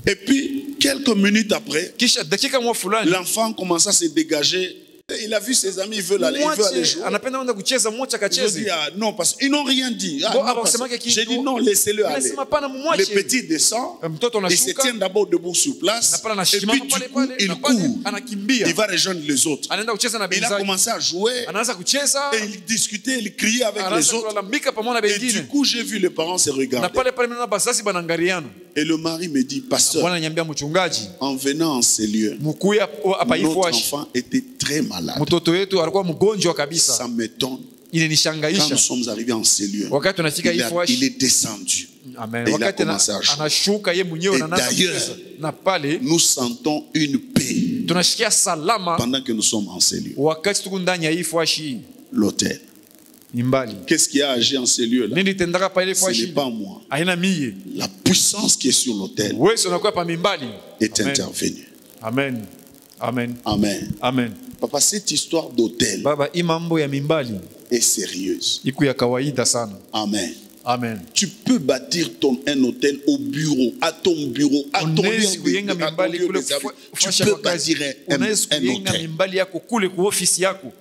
Et puis, quelques minutes après, Kisha dakika moja fulani l'enfant commence à se dégager. Il a vu ses amis, il veut aller jouer. anapenda kwenda kucheza mmoja Je dis, kacheze. ah, non, parce qu'ils n'ont rien dit. Ah, Bon, non, alors, parce- c'est moi qui ai J'ai dit, dit non, laissez-le aller. Nasema pana Le mumwache. petit descend, Mtoto il se anashuka tient d'abord debout sur place. na pale Et anashimama puis, pale du coup, pale il na pale court. anakimbia. Il va rejoindre les autres. Anaenda kucheza na Il a benzake. commencé à jouer. Anaanza kucheza. Et il discutait, il criait avec les Anaanza autres. kulalamika pamoja na Et du wengine. coup, j'ai vu les parents se Na regarder. pale pale mimi na bazazi banangaliana. Et le mari me dit, pasteur, Bwana niambia mchungaji, en venant en ces lieux, mkuya hapa hii notre fuashi. enfant était très malade. Mtoto wetu alikuwa mgonjwa Ça kabisa. m'étonne. Ile Quand nishangaisha. nous sommes arrivés en ces lieux, Wakati tunafika hii il fuashi. est descendu. Amen. Et il a Wakati commencé à jouer. anashuka yeye mwenyewe Et na anaanza d'ailleurs, kucheza. Na pale Nous sentons une paix tunashikia salama pendant que nous sommes en ces lieux. wakati tuko ndani ya hii fuashi. L'hôtel. Ni mbali. Qu'est-ce qui a agi en ces lieux-là? Nini tendaka pa ile Ce fuashi? n'est pas moi. Haina mie. La puissance qui est sur l'hôtel Wewe unakuwa pa mimbali. est Amen. intervenue. Amen. Amen. Amen. Amen. Papa, cette histoire d'hôtel Baba, hii mambo ya mimbali est sérieuse. iko ya kawaida sana. Amen. Amen. Tu peux bâtir un hôtel au bureau, à ton bureau, à ton lieu Unaweza kuyenga de à ton mimbali lieu kule de service. kufasha Tu peux kwa kazi. bâtir Unaweza un kuyenga hôtel. mimbali yako kule kwa ofisi yako.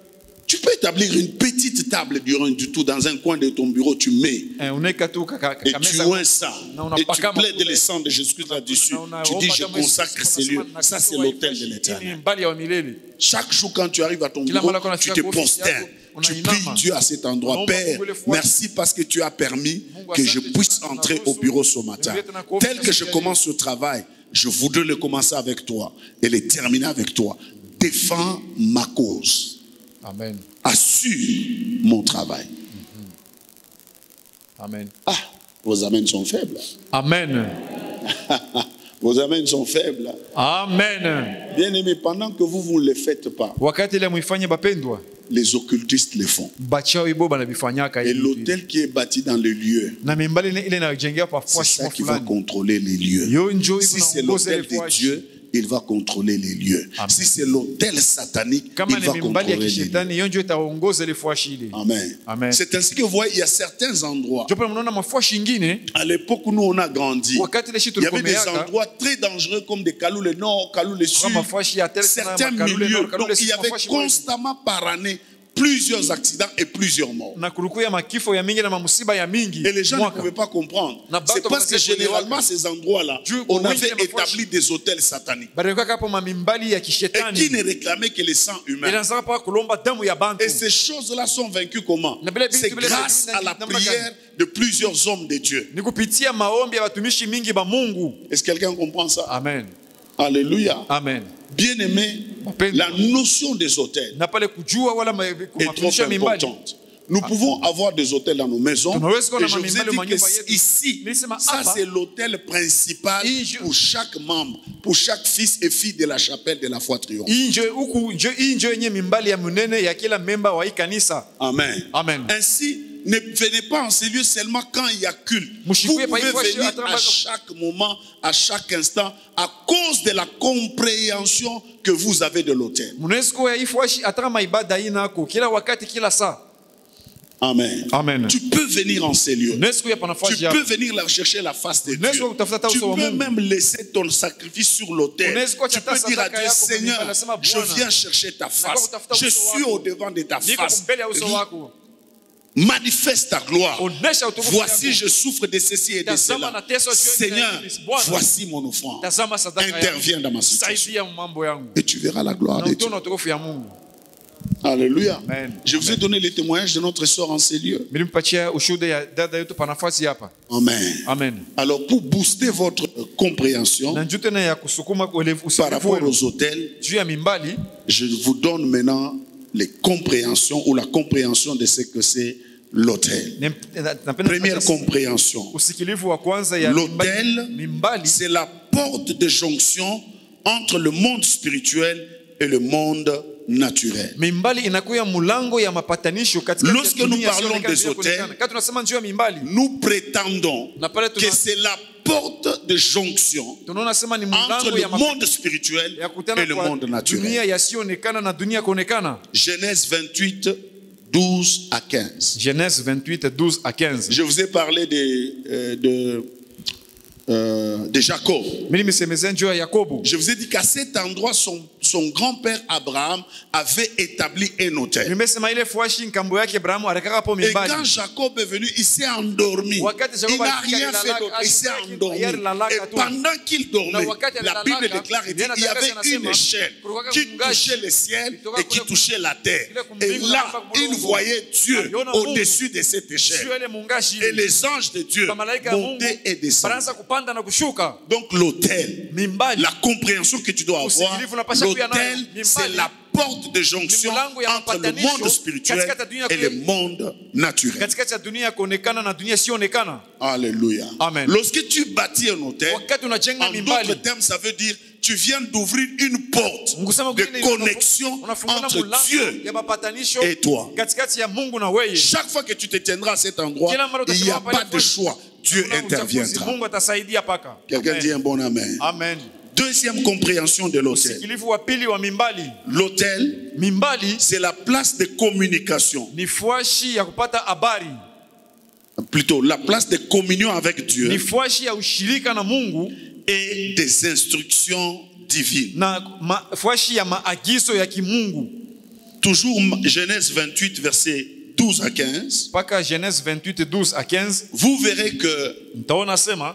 Tu peux établir une petite table du tout dans un coin de ton bureau, tu mets. Unaweka tu Et tu oins ça. Et tu unapaka plaides le sang de Jésus-Christ là-dessus. Tu dis, je consacre ces lieux. Ça, c'est l'hôtel de l'éternel. Mbali ya milele. Chaque jour, quand tu arrives à ton Kila bureau, mara tu unafika te kwa ofisi prosternes. yako, Tu unainama. pries Dieu à cet endroit. Unaomba Père, Mungu ile fuashi. merci parce que tu as permis Mungu que je asante puisse sana entrer tunaruhusu. au bureau ce matin. Nilete na kuofisi Tel que je siku ya commence ce travail, je voudrais le commencer avec toi et le terminer avec toi. Défends ma cause. Amen. Assure mon travail. Amen. Ah, vos amens sont faibles. Amen. Vos amens sont faibles. Amen. Bien aimé, pendant que vous ne le faites pas, Wakati ile muifanye bapendwa, les occultistes le font. bachawi bo banabifanyaka Et hivi. l'hôtel qui est bâti dans le lieu, Na mimbali ile inajengea pa c'est fuashi ça qui va fulani. contrôler les lieux. Yo njo Si iko c'est naongoza ile l'hôtel de fuashi. Dieu, il va contrôler les lieux. Amen. Si c'est l'hôtel satanique, Kama il ni va mimbali ya contrôler les lieux. kishetani, yo njo itaongoza ile fuashi ile. Amen. Amen. C'est ainsi que vous voyez, il y a certains endroits. Njo pale mnaona mafuashi ingine, À l'époque où nous on a grandi, wakati ile shi il y avait des tulikomeaka, endroits très dangereux comme des Kalou le Nord, Kalou le Sud. kama mafuashi ya tel sana Certains makalule milieux, na kalule donc il y si avait mafuashi moja. constamment par année plusieurs accidents et plusieurs morts. Na kulikuwa makifo ya mingi na mamusiba ya mingi. Et les gens ne Mwaka. pouvaient pas comprendre. Na C'est bato parce que wanasema généralement, waka. ces endroits-là, Dieu, on oui, avait il y a établi des hôtels sataniques. Balikuwa hapo mamimbali ya Et qui kishetani. ne réclamaient que le sang humain. Inaanza pa kulomba damu ya bantu. Et ces choses-là sont vaincues comment? Na bile C'est bintu bile grâce bile à la namna prière gani? de plusieurs hommes de Dieu. Ni kupitia maombi ya watumishi mingi ba Mungu. Est-ce que quelqu'un comprend ça? Amen. Alléluia. Amen. Bien-aimé, Mapendo. la notion des hôtels Na pale kujua wala est trop mafundisho ya mimbali. importante. Nous pouvons avoir des hôtels dans nos maisons. Tunaweza kuwa Et na je vous ai mamimbali dit manyumba que yetu. ici, Nilisema ça hapa, c'est l'hôtel principal Inje- pour chaque membre, pour chaque fils et fille de la chapelle de la foi triomphante. inje huku inje yenye mimbali ya munene ya kila memba wa hii kanisa. Amen. Amen. Ainsi, ne venez pas en ces lieux seulement quand il y a culte. Vous Mushikwe pa pouvez hivyo venir à atraba- chaque moment, à chaque instant, à cause de la compréhension que vous avez de l'hôtel. Munaweza kuwa ifuashi ataka maibada inako kila wakati kila saa. Amen. Amen. Tu peux venir en ces lieux. Unaweza kuya Tu panafuashi peux hapo. venir chercher la face de Unaweza Dieu. kutafuta Tu uso wa peux Mungu. même laisser ton sacrifice sur l'autel. Unaweza kuacha Tu peux hata dire à sadaka Dieu, yako Seigneur, kwenye nasema, je Bwana, viens chercher ta face. kutafuta Je uso suis wako. au devant de ta Niko face. mbele ya uso wako. Manifeste ta gloire. Onesha utukufu Voici, yako. je souffre de ceci et de Tazama cela. mateso juu ya Seigneur, hili. Bwana, voici mon offrande. tazama sadaka yangu. Interviens dans ma situation. Saidia mambo yangu. Et tu verras la gloire Na de Dieu. utaona utukufu ya Mungu. Alléluia. Amen. Je vous ai donné les témoignages de notre sort en ces lieux. Nilimpatia ushuhuda ya dada yetu pa nafasi hapa. Amen. Amen. Alors, pour booster votre compréhension Na njoo tena ya kusukuma par rapport aux hôtels, juu ya mimbali, je vous donne maintenant les compréhensions ou la compréhension de ce que c'est l'hôtel. Première compréhension. usikilivu wa kwanza ya L'hôtel, mimbali c'est la porte de jonction entre le monde spirituel et le monde naturel. mimbali inakuwa mulango ya mapatanisho katika Lorsque nous parlons des hôtels, Quand tunasema njoo ya mimbali, nous prétendons na pale que c'est la porte de jonction tunaona sema ni entre mulango le ya monde spirituel ya et kutana le kwa monde dunia naturel. yasionekana na dunia kuonekana. Genèse 28, 12 à 15. Genèse 28, 12 à 15. Je vous ai parlé de Jacob. Mimi nimesemezea njoo ya Yakobo. Je vous ai dit qu'à cet endroit, son grand-père Abraham avait établi un hôtel. Nimesema ile fuashi nkambo yake Abrahamu alikaka hapo Et mimbali. quand Jacob est venu, il s'est endormi. Wakati Il Jacob n'a alifika rien fait d'autre. Il s'est endormi. Et pendant qu'il dormait, la Bible déclare qu'il y avait une échelle qui touchait le ciel et qui touchait la terre. Et là, il voyait Dieu au-dessus de cette échelle. Et les anges de Dieu montaient et descendaient. Donc l'autel, la compréhension que tu dois avoir, l'autel, c'est la porte de jonction entre le monde spirituel et le monde naturel. Alléluia. Amen. Lorsque tu bâtis un hôtel, en d'autres termes, ça veut dire tu viens d'ouvrir une porte de connexion entre Dieu et toi. Chaque fois que tu te tiendras à cet endroit, il n'y a pas de choix. Dieu interviendra. Quelqu'un dit un bon amen. Amen. Deuxième compréhension de l'hôtel. L'hôtel, c'est la place de communication. Plutôt, la place de communion avec Dieu et des instructions divines. Toujours Genèse 28, verset 12 à 15. Genèse 28, 12 à 15. Vous verrez que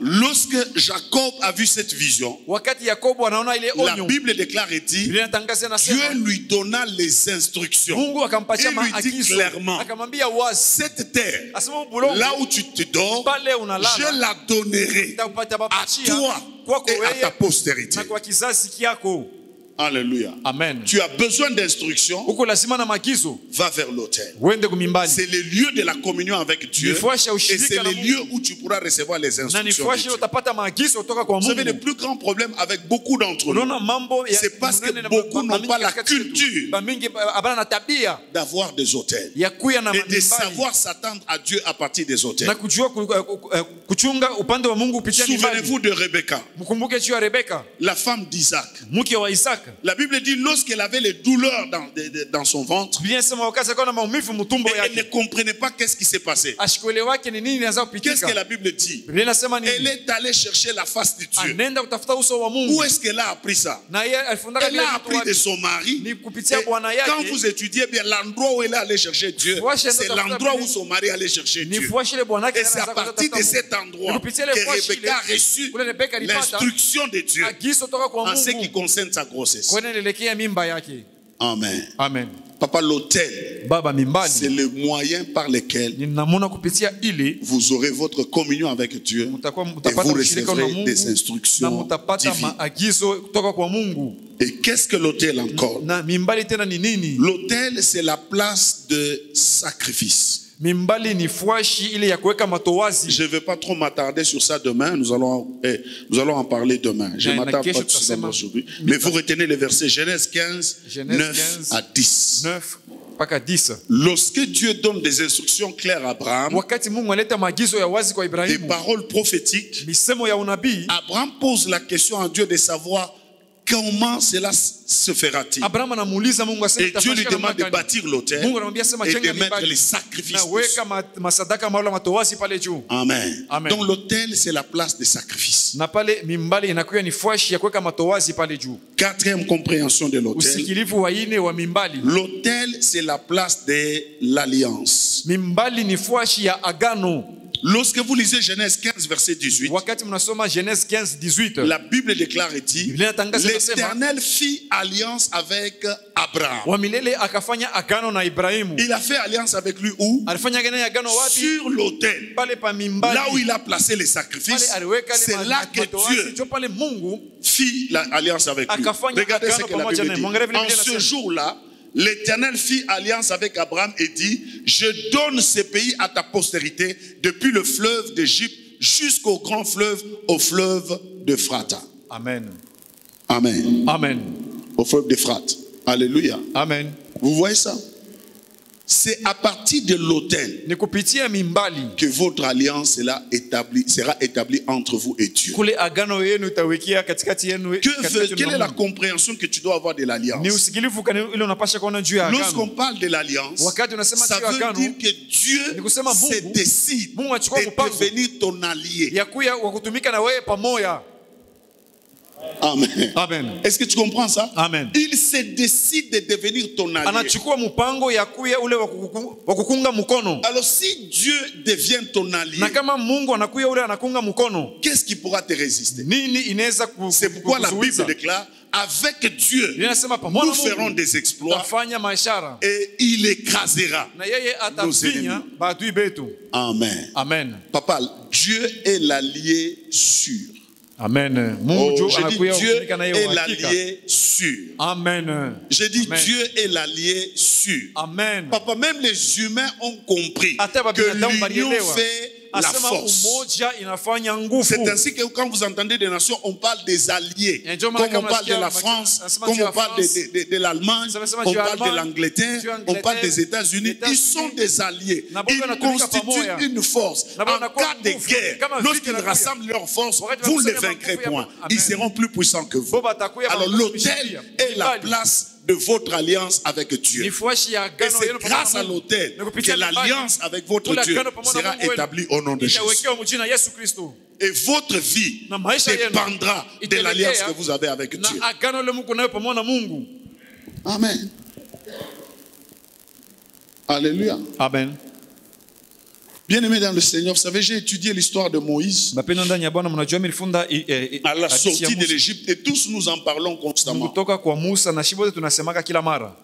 lorsque Jacob a vu cette vision, la Bible déclare et dit, Dieu lui donna les instructions. Il lui dit clairement, cette terre, là où tu te dors, je la donnerai à toi et à ta postérité. Alléluia. Amen. Tu as besoin d'instructions, va vers l'autel. C'est le lieu de la communion avec Dieu et c'est le lieu où tu pourras recevoir les instructions de Dieu. Vous savez, le plus grand problème avec beaucoup d'entre nous, c'est parce que beaucoup n'ont pas la culture d'avoir des hôtels et de savoir s'attendre à Dieu à partir des hôtels. Souvenez-vous de Rebecca, la femme d'Isaac. La Bible dit lorsqu'elle avait les douleurs dans son ventre, elle ne comprenait pas qu'est-ce qui s'est passé. Qu'est-ce que la Bible dit? Elle est allée chercher la face de Dieu. Où est-ce qu'elle a appris ça? Elle a appris de son mari. Et quand vous étudiez bien l'endroit où elle est allée chercher Dieu, c'est l'endroit où son mari allait chercher Dieu. Et c'est à partir de cet endroit que Rebecca a reçu l'instruction de Dieu en ce qui concerne sa grossesse. Amen. Amen. Papa, l'autel, c'est le moyen par lequel vous aurez votre communion avec Dieu et vous recevrez des instructions divines. Et qu'est-ce que l'autel encore? L'autel, c'est la place de sacrifice. Je ne vais pas trop m'attarder sur ça demain. Nous allons en parler demain. Je ne m'attarde pas sur ça aujourd'hui. Mais vous retenez les versets Genèse 15, 9 à 10. Lorsque Dieu donne des instructions claires à Abraham, des paroles prophétiques, Abraham pose la question à Dieu de savoir comment cela se fera-t-il? Et Dieu lui demande de bâtir l'autel et de mettre les sacrifices dessus. Amen. Donc l'autel, c'est la place des sacrifices. Quatrième compréhension de l'autel. L'autel, c'est la place de l'alliance. Mimbali ni fuashi ya agano. Lorsque vous lisez Genèse 15, verset 18, Wakati mnasoma Genèse 15, 18. la Bible déclare et dit, Biblia inatangaza inasema, l'Éternel fit alliance avec Abraham. wa milele akafanya agano na Ibrahimu. Il a fait alliance avec lui où? Alifanya agano wapi? Sur l'autel. Pale pa mimbali. Là où il a placé les sacrifices, Pale aliweka c'est ile là que Dieu Dieu pale Mungu fit l'alliance avec lui. akafanya Regardez ce agano que la pamoja Bible naye. dit. Mwangalie vile En Biblia ce inasema. jour-là, l'Éternel fit alliance avec Abraham et dit, je donne ce pays à ta postérité depuis le fleuve d'Égypte jusqu'au grand fleuve, au fleuve d'Euphrate. Amen. Amen. Amen. Au fleuve d'Euphrate. Alléluia. Amen. Vous voyez ça? C'est à partir de l'autel Ni kupitia mimbali que votre alliance sera établie entre vous et Dieu. kule agano yenu itawekia katikati yenu. Quelle est la compréhension que tu dois avoir de Ni l'alliance? usikilifu ile unapasha kuona juu ya Lorsqu'on agano. parle de l'alliance, Wakati unasema ça juu ya veut agano, dire que Dieu ni kusema se Mungu- décide Mungu achukua de mpango devenir ton allié. ya kuya wa kutumika na wewe pamoja. Amen. Amen. Est-ce que tu comprends ça? Amen. Il se décide de devenir ton allié. Anachukua mpango ya kuya ule wa kukunga mkono. Alors si Dieu devient ton allié, Na kama Mungu anakuya ule anakunga mkono, qu'est-ce qui pourra te résister? nini inaweza C'est pourquoi la kuzuiza? Bible déclare, avec Dieu, Inasema pamoja nous na ferons Mungu des exploits tafanya maishara et il écrasera. na yeye atafinya badui betu. Amen. Amen. Papa, Dieu est l'allié sûr. Amen. Mungu Oh, je dis anakuya Dieu kutumika na yeye est uhakika. l'allié sûr. Amen. Je dis Amen. Dieu est l'allié sûr. Amen. Papa, même les humains ont compris Hata que binadamu l'union walielewa. fait la Asema force. umoja inafanya nguvu. C'est ainsi que quand vous entendez des nations, on parle des alliés. Et Dieu Comme on m'a parle de dit, la France, asema comme Dieu on la parle France, de l'Allemagne, asema on Dieu parle de Allemagne, l'Angleterre, Dieu on parle Angleterre, des États-Unis. Ils sont des alliés. Na bongo Ils wanatumika constituent pamoja. une force. Na bongo En wanakuwa cas de nguvu. guerre, Kama lorsqu'ils vita inakuja. rassemblent leurs forces, Wakati vous ne les wanakusanya vaincrez makufu ya point. Amen. Ils seront plus puissants que vous. Bo batakuya Alors makufu l'autel kushindia. est la Mimbali. place de votre alliance avec Dieu. Ni fuashi ya Et agano c'est yenu pamoja grâce na à Mungu. l'autel Ni que kupitia mimbali. l'alliance avec votre Ule Dieu agano pamoja na sera Mungu wenu. établie au nom de Jésus. Itawekewa mjina Yesu Kristo. Et votre vie Na maisha yenu dépendra de itaelekea l'alliance que vous avez avec na Dieu. agano ile Mungu nayo pamoja na Mungu. Amen. Alléluia. Amen. Bien-aimés dans le Seigneur, vous savez, j'ai étudié l'histoire de Moïse Bapenda ndani ya Bwana mnajua nilifunza à la hadithi ya sortie de Musa. l'Égypte et tous nous en parlons constamment. Kutoka kwa Musa na shibote tunasemaka kila mara.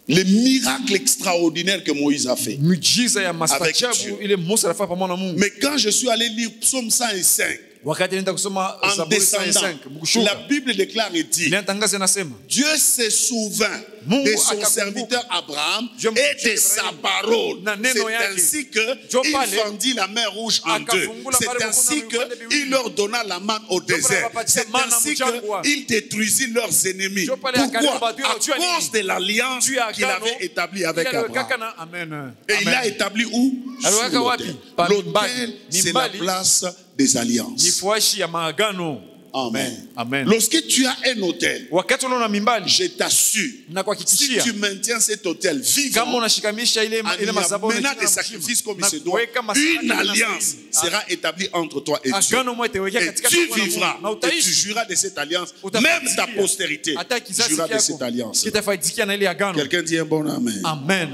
Les miracles extraordinaires que Moïse a fait. Miujiza ya Avec mastajabu Dieu. ile Musa alifanya pamoja na Mungu. Mais quand je suis allé lire Psaume 105, Wakati nenda kusoma en Zaburi descendant, 105, la mkushuka. Bible déclare et dit, Inatangaza inasema, Dieu se souvint Mungu de son akakumbuka. serviteur Abraham Dieu et de Ibrahim. sa parole. Na neno C'est yake. ainsi que Dieu il pale. fendit la mer rouge en deux. Akafungula C'est pale ainsi mkono wa mikono qu'il leur donna la manne au Dieu pale désert. akapatia C'est mana ainsi mjangwa. qu'il détruisit leurs ennemis. Dieu pale Pourquoi? akalipa adui À wajua nini? cause de l'alliance Juu ya qu'il agano, avait établie avec ile aliweka Abraham. na- Amen. Et il l'a Amen. établi où? Aliweka Sur wapi? l'autel. Pa L'autel, mimbali. c'est la Mimbali. place des Ni alliances. fuashi ya maagano. Amen. Amen. Lorsque tu as un autel, Wakati unaona mimbali je t'assure, si nakuhakikishia tu maintiens cet autel kama vivant, unashikamisha ile en y madhabahu amenant na des kila sacrifices comme il na se doit, kuweka masadaka une na alliance sahihi. sera établie entre toi et Dieu. Agano moja itawekea Et katika tu kwa Mungu. vivras Na et tu utaishi juras de cette alliance. Utafikia. Même ta postérité hata kizazi jura de chako cette alliance. kitafaidikia na ile agano. Quelqu'un dit un bon amen. Amen.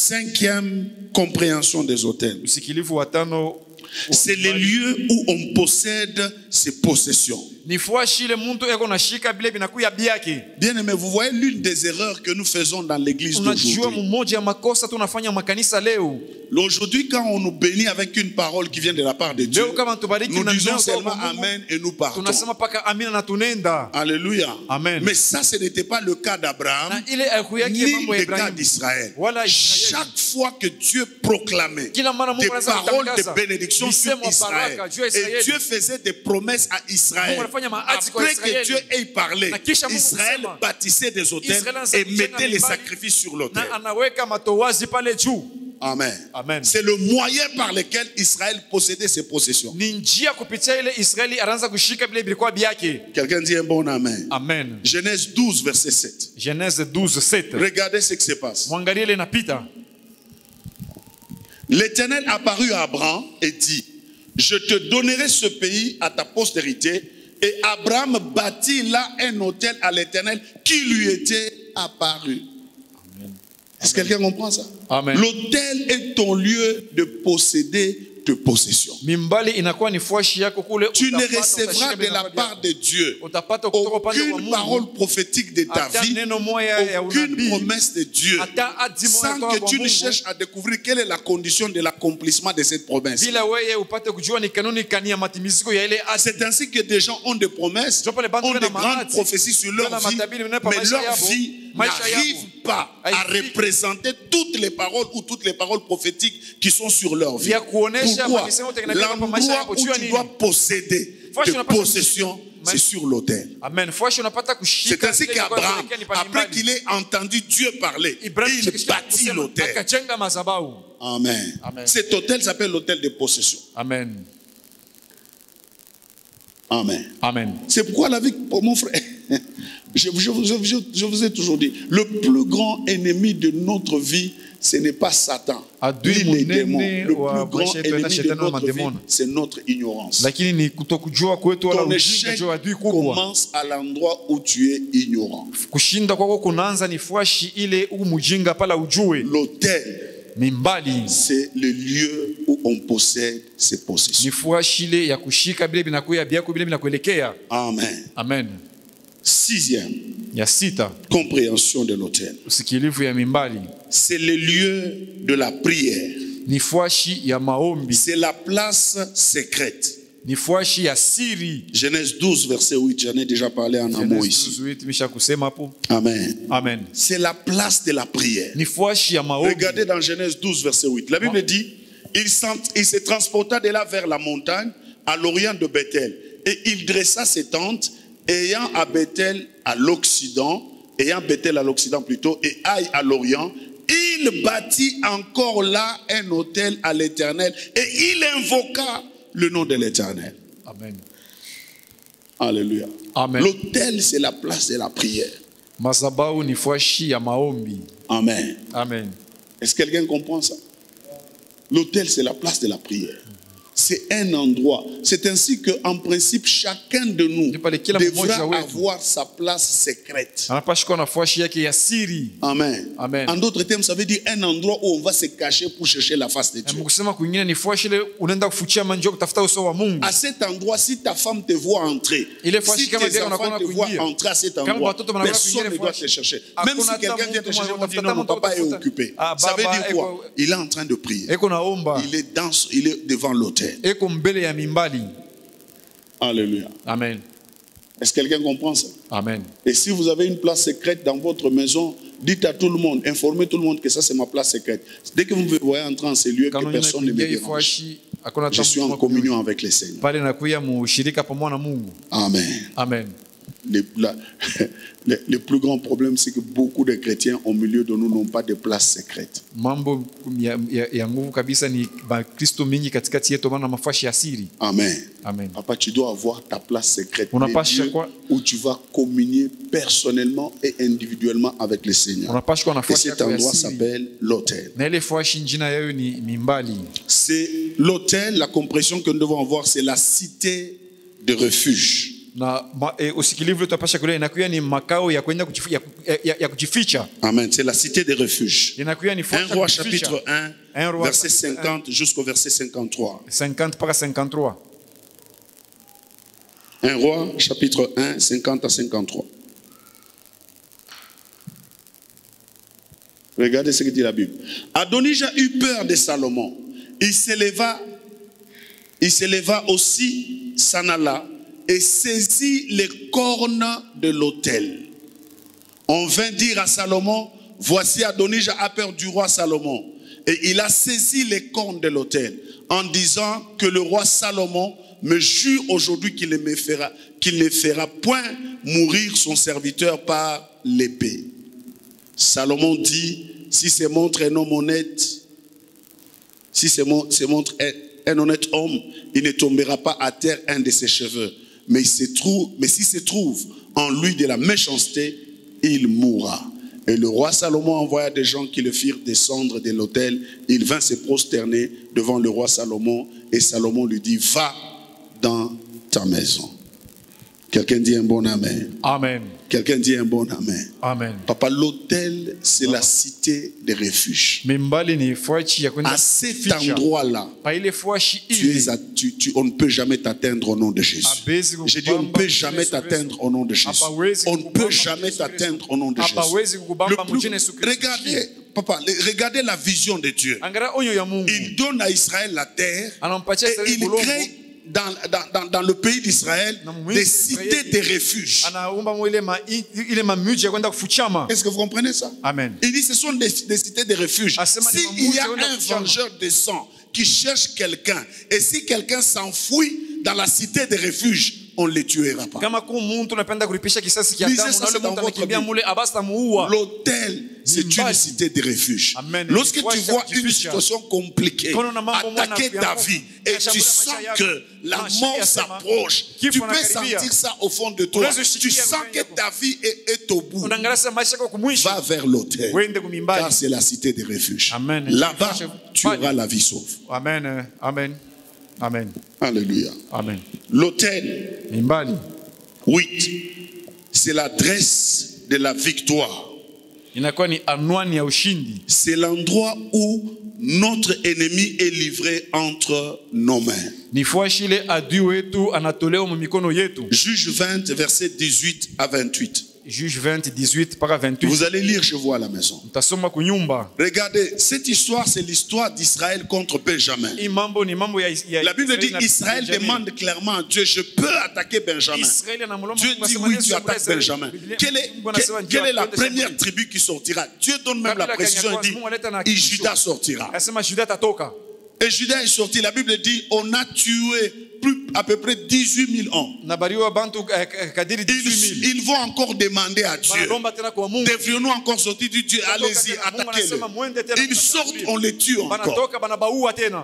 Cinquième compréhension des autels. Usikilivu wa tano, C'est les lieux où on possède ses possessions. ni fuashi ile mtu eko nashika bile binakuya byake. Bien aimé, vous voyez l'une des erreurs que nous faisons dans l'église Unajua d'aujourd'hui. mmoja ya makosa tunafanya makanisa leo. Aujourd'hui, quand on nous bénit avec une parole qui vient de la part de Dieu, Leo kama tubariki nous na disons neno seulement kutoka kwa Mungu, Amen et nous partons. tunasema paka amina na tunenda. Alléluia. Amen. Mais ça, ce n'était pas le cas d'Abraham, Na ile akuyaki ni mambo ya le cas Ibrahim. d'Israël. Wala Israeli. Chaque fois que Dieu proclamait Kila mara Mungu des anaanza paroles de kutangaza bénédiction sur misemo Israël, baraka juu ya et Israeli. Dieu faisait des promesses à Israël, Mungu anafanya maahadi kwa après que Israeli. Dieu ait parlé, Na kisha Mungu Israël kusema, bâtissait des autels Israeli anaanza et kujenga mettait les mimbali, sacrifices sur l'autel. na anaweka matowazi pale juu. Amen. Amen. C'est le moyen par lequel Israël possédait ses possessions. Ni njia kupitia ile Israeli anaanza kushika vile vilikuwa byake. Quelqu'un dit un bon amen. Amen. Genèse 12, verset 7. Genèse 12:7. Regardez ce qui se passe. Mwangalie ile inapita. L'Éternel apparut à Abraham et dit, je te donnerai ce pays à ta postérité. Et Abraham bâtit là un autel à l'Éternel qui lui était apparu. Est-ce que quelqu'un comprend ça? Amen. L'autel est ton lieu de posséder de possession. Tu ne recevras de la part de Dieu aucune parole prophétique de ta vie, aucune promesse de Dieu, sans que tu ne cherches à découvrir quelle est la condition de l'accomplissement de cette promesse. C'est ainsi que des gens ont des promesses, ont de grandes prophéties sur leur vie, mais leur vie n'arrive pas à représenter toutes les paroles ou toutes les paroles prophétiques qui sont sur leur vie. Pourquoi? L'endroit où tu dois posséder de possession, c'est sur l'autel. C'est ainsi qu'Abraham, après qu'il ait entendu Dieu parler, il bâtit l'autel. Amen. Cet autel s'appelle l'autel de possession. Amen. Amen. Amen. C'est pourquoi la vie, mon frère, je vous ai toujours dit, le plus grand ennemi de notre vie, ce n'est pas Satan, ni les démons. Le plus grand ennemi de notre vie, c'est notre ignorance. Ton échec commence à l'endroit où tu es ignorant. L'autel, c'est le lieu où on possède ses possessions. Amen. Amen. Sixième compréhension de l'autel. C'est le lieu de la prière. C'est la place secrète. Genèse 12, verset 8, j'en ai déjà parlé en amont ici. Amen. Amen. C'est la place de la prière. Regardez dans Genèse 12, verset 8. La Bible dit, il se transporta de là vers la montagne, à l'orient de Bethel. Et il dressa ses tentes, ayant Bethel à l'occident plutôt, et Aï à l'orient. Il bâtit encore là un autel à l'Éternel, et il invoqua le nom de l'Éternel. Amen. Alléluia. Amen. L'autel, c'est la place de la prière. Amen. Amen. Est-ce que quelqu'un comprend ça? L'autel, c'est la place de la prière. C'est un endroit. C'est ainsi qu'en principe, chacun de nous devra avoir sa place secrète. Amen. Amen. En d'autres termes, ça veut dire un endroit où on va se cacher pour chercher la face de Dieu. À cet endroit, si ta femme te voit entrer, si tes enfants te voient entrer à cet endroit, personne ne doit te chercher. Même si quelqu'un vient te chercher, on dit non, mon papa est occupé. Ça veut dire quoi? Il est en train de prier. Il est devant l'autel. Alléluia. Amen. Est-ce que quelqu'un comprend ça? Amen. Et si vous avez une place secrète dans votre maison, dites à tout le monde, informez tout le monde que ça c'est ma place secrète. Dès que vous me voyez entrer en ces lieux, que personne ne me dérange. Je suis en communion avec le Seigneur. Amen. Amen. Le plus grand problème, c'est que beaucoup de chrétiens au milieu de nous n'ont pas de place secrète. Amen. Amen. Papa, tu dois avoir ta place secrète. Où tu vas communier personnellement et individuellement avec le Seigneur. Et cet endroit s'appelle l'autel. C'est l'autel, la compréhension que nous devons avoir, c'est la cité de refuge. Amen. C'est la cité des refuges. 1 Roi chapitre 1, verset 50 jusqu'au verset 53. 1 Roi chapitre 1, 50 à 53. Regardez ce que dit la Bible. Adonijah eut peur de Salomon. Il s'éleva aussi, s'en alla et saisit les cornes de l'autel. On vint dire à Salomon, voici Adonijah a peur du roi Salomon. Et il a saisi les cornes de l'autel en disant que le roi Salomon me jure aujourd'hui qu'il ne fera point mourir son serviteur par l'épée. Salomon dit, si se montre un homme honnête, si se montre un honnête homme, il ne tombera pas à terre un de ses cheveux. Mais s'il se trouve en lui de la méchanceté, il mourra. Et le roi Salomon envoya des gens qui le firent descendre de l'autel. Il vint se prosterner devant le roi Salomon. Et Salomon lui dit, va dans ta maison. Quelqu'un dit un bon amen. Amen. Quelqu'un dit un bon amen. Amen. Papa, l'autel, c'est la cité de refuge. À cet endroit-là, on ne peut jamais t'atteindre au nom de Jésus. J'ai dit, on ne peut jamais t'atteindre au nom de Jésus. On ne peut jamais t'atteindre au nom de Jésus. Regardez, papa, regardez la vision de Dieu. Il donne à Israël la terre et il crée dans le pays d'Israël des cités de refuge. Est-ce que vous comprenez ça? Amen. Il dit ce sont des cités de refuge. S'il y a un vengeur de sang qui cherche quelqu'un et si quelqu'un s'enfuit dans la cité de refuge, on ne les tuera pas. L'autel, c'est une cité de refuge. Amen. Lorsque tu vois une situation compliquée, attaquer ta vie, et tu sens que la mort s'approche, tu peux sentir ça au fond de toi. Tu sens que ta vie est au bout. Va vers l'autel, car c'est la cité de refuge. Là-bas, tu auras la vie sauve. Amen. Amen. Amen. Alléluia. Amen. L'autel, 8, c'est l'adresse de la victoire. C'est l'endroit où notre ennemi est livré entre nos mains. Juge 20, versets 18 à 28. Juge 20, 18 par 28. Vous allez lire chez vous à la maison. Regardez, cette histoire, c'est l'histoire d'Israël contre Benjamin. La Bible dit, Israël demande clairement à Dieu, je peux attaquer Benjamin. Dieu dit, oui, tu attaques Benjamin. Quelle est la première tribu qui sortira? Dieu donne même la précision, il dit, et Judas sortira. Et Judas est sorti, la Bible dit, on a tué à peu près 18 000 hommes. Ils vont encore demander à Dieu. Devrions-nous encore sortir du Dieu? Allez-y, attaquez-le. Ils sortent, on les tue encore.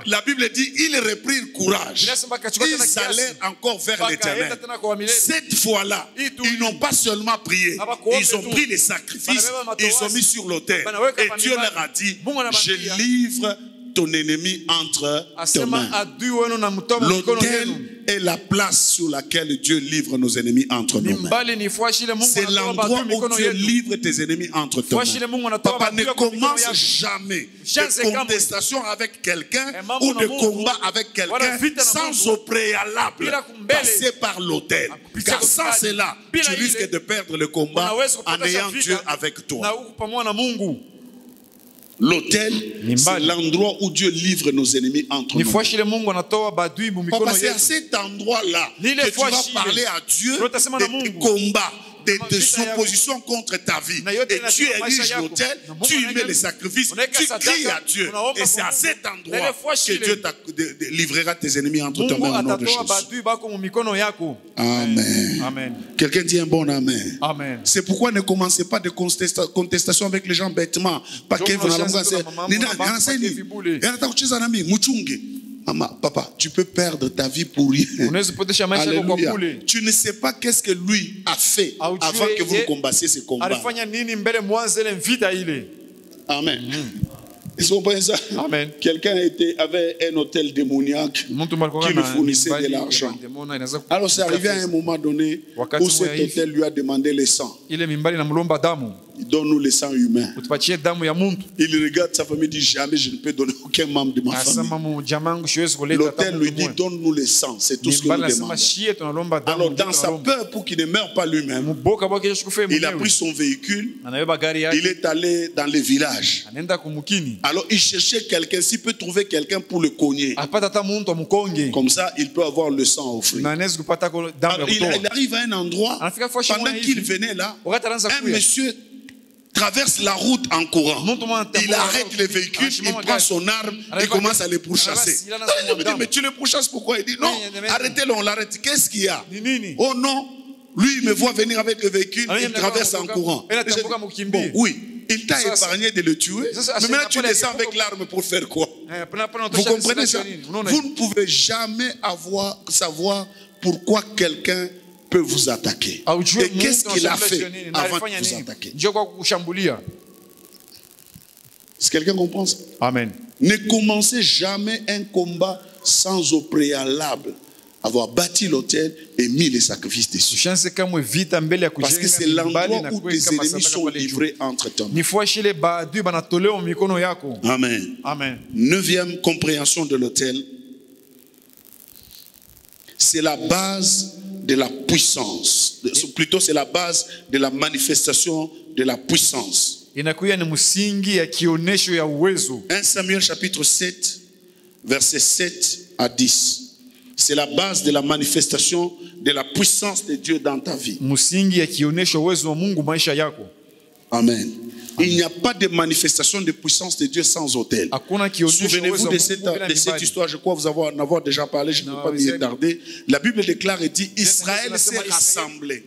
La Bible dit, ils reprirent courage. Ils allèrent encore vers l'Éternel. Cette fois-là, ils n'ont pas seulement prié. Ils ont pris les sacrifices, ils ont mis sur l'autel. Et Dieu leur a dit, je livre ton ennemi entre tes mains. L'autel est la place sur laquelle Dieu livre nos ennemis entre nos mains. C'est l'endroit où Dieu livre tes ennemis entre tes mains. Papa, ne commence jamais de contestation avec quelqu'un ou de combat avec quelqu'un sans au préalable passer par l'autel. Car sans cela, tu risques de perdre le combat en ayant Dieu avec toi. L'autel, c'est l'endroit où Dieu livre nos ennemis entre nous. Papa, c'est à cet endroit-là que tu vas parler à Dieu de tes combats, de tes oppositions contre ta vie. Et tu ériges l'autel, tu y mets les sacrifices, tu cries à Dieu. Et c'est à cet endroit que Dieu livrera tes ennemis entre tes mains au nom de Jésus. Amen. Amen. Quelqu'un dit un bon amen. Amen. C'est pourquoi ne commencez pas de contestation avec les gens bêtement. Maman, papa, tu peux perdre ta vie pour rien. Alléluia. Tu ne sais pas qu'est-ce que lui a fait avant que vous combattiez ce combat. Amen. Ils sont pas ça. Amen. Quelqu'un avait un hôtel démoniaque qui lui fournissait de l'argent. Alors c'est arrivé à un moment donné où cet hôtel lui a demandé le sang. Donne-nous le sang humain. Il regarde sa famille et dit, jamais je ne peux donner aucun membre de ma famille. L'hôtel lui dit, donne-nous le sang. C'est tout ce que nous demandons. Alors dans sa peur pour qu'il ne meure pas lui-même, il a pris son véhicule, il est allé dans les villages. Alors il cherchait quelqu'un, s'il peut trouver quelqu'un pour le cogner. Comme ça, il peut avoir le sang offert. Alors, il arrive à un endroit, pendant qu'il venait là, un monsieur traverse la route en courant. Il arrête le véhicule, il prend son arme et commence à le pourchasser. Il me dit, mais tu le pourchasses pourquoi? Il dit, non, arrêtez-le, on l'arrête. Qu'est-ce qu'il y a? Oh non, lui il me voit venir avec le véhicule, il traverse en courant. Bon, oui, il t'a épargné de le tuer, mais maintenant tu descends avec l'arme pour faire quoi? Vous comprenez ça? Vous ne pouvez jamais savoir pourquoi quelqu'un peut vous attaquer. Et qu'est-ce qu'il a fait avant de vous attaquer? Est-ce que quelqu'un comprend ça? Amen. Ne commencez jamais un combat sans au préalable avoir bâti l'autel et mis les sacrifices dessus. Parce que c'est l'endroit où tes ennemis sont livrés entre tes mains. Amen. Amen. 9e compréhension de l'autel. C'est la base de la puissance. Plutôt, c'est la base de la manifestation de la puissance. 1 Samuel chapitre 7, versets 7 à 10. C'est la base de la manifestation de la puissance de Dieu dans ta vie. Amen. Il n'y a pas de manifestation de puissance de Dieu sans autel. Souvenez-vous de cette histoire, je crois vous en avoir déjà parlé, je ne vais pas m'y attarder. La Bible déclare et dit, Israël s'est rassemblé.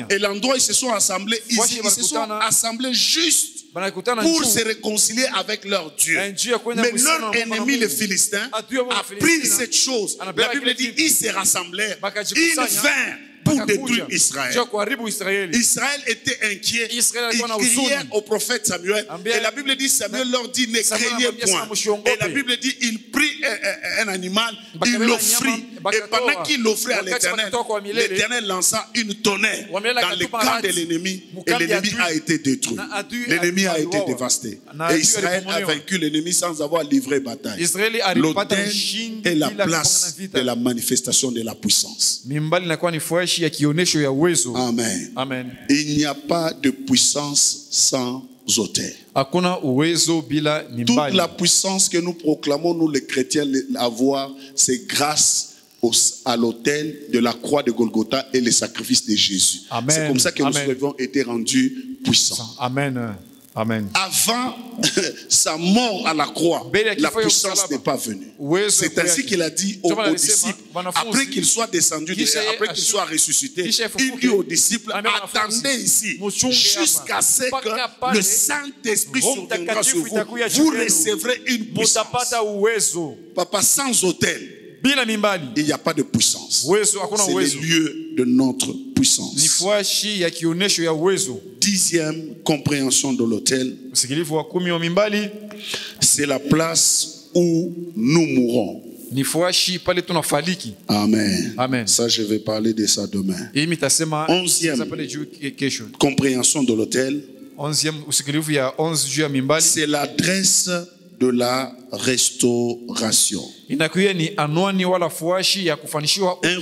Et l'endroit où ils se sont rassemblés, ils se sont rassemblés juste pour se réconcilier avec leur Dieu. Mais leur ennemi, les Philistins, a pris cette chose. La Bible dit, ils se rassemblèrent, ils vinrent pour détruire Israël. Israël était inquiet. Il criait au prophète Samuel. Et la Bible dit, Samuel leur dit, ne craignez point. Et la Bible dit, il prit un animal, il l'offrit. Et pendant qu'il l'offrait à l'Éternel, l'Éternel lança une tonnerre dans le camp de l'ennemi. Et l'ennemi a été détruit. L'ennemi a été dévasté. Et Israël a vaincu l'ennemi sans avoir livré bataille. L'autel est la place de la manifestation de la puissance. Amen. Amen. Il n'y a pas de puissance sans autel. Toute la puissance que nous proclamons, nous les chrétiens, avoir, c'est grâce à l'autel de la croix de Golgotha et les sacrifices de Jésus. C'est comme ça que nous avons été rendus puissants. Amen. Amen. Avant sa mort à la croix, la puissance n'est pas venue. C'est ainsi qu'il a dit aux disciples, après qu'il soit descendu, après qu'il soit ressuscité, il dit aux disciples, attendez ici, jusqu'à ce que le Saint-Esprit surviendra sur vous. Vous recevrez une puissance. Papa, sans autel, il n'y a pas de puissance. C'est le lieu de notre puissance. 10e compréhension de l'autel. C'est la place où nous mourons. Amen. Amen. Ça, je vais parler de ça demain. 11e compréhension de l'autel. C'est l'adresse de la restauration. 1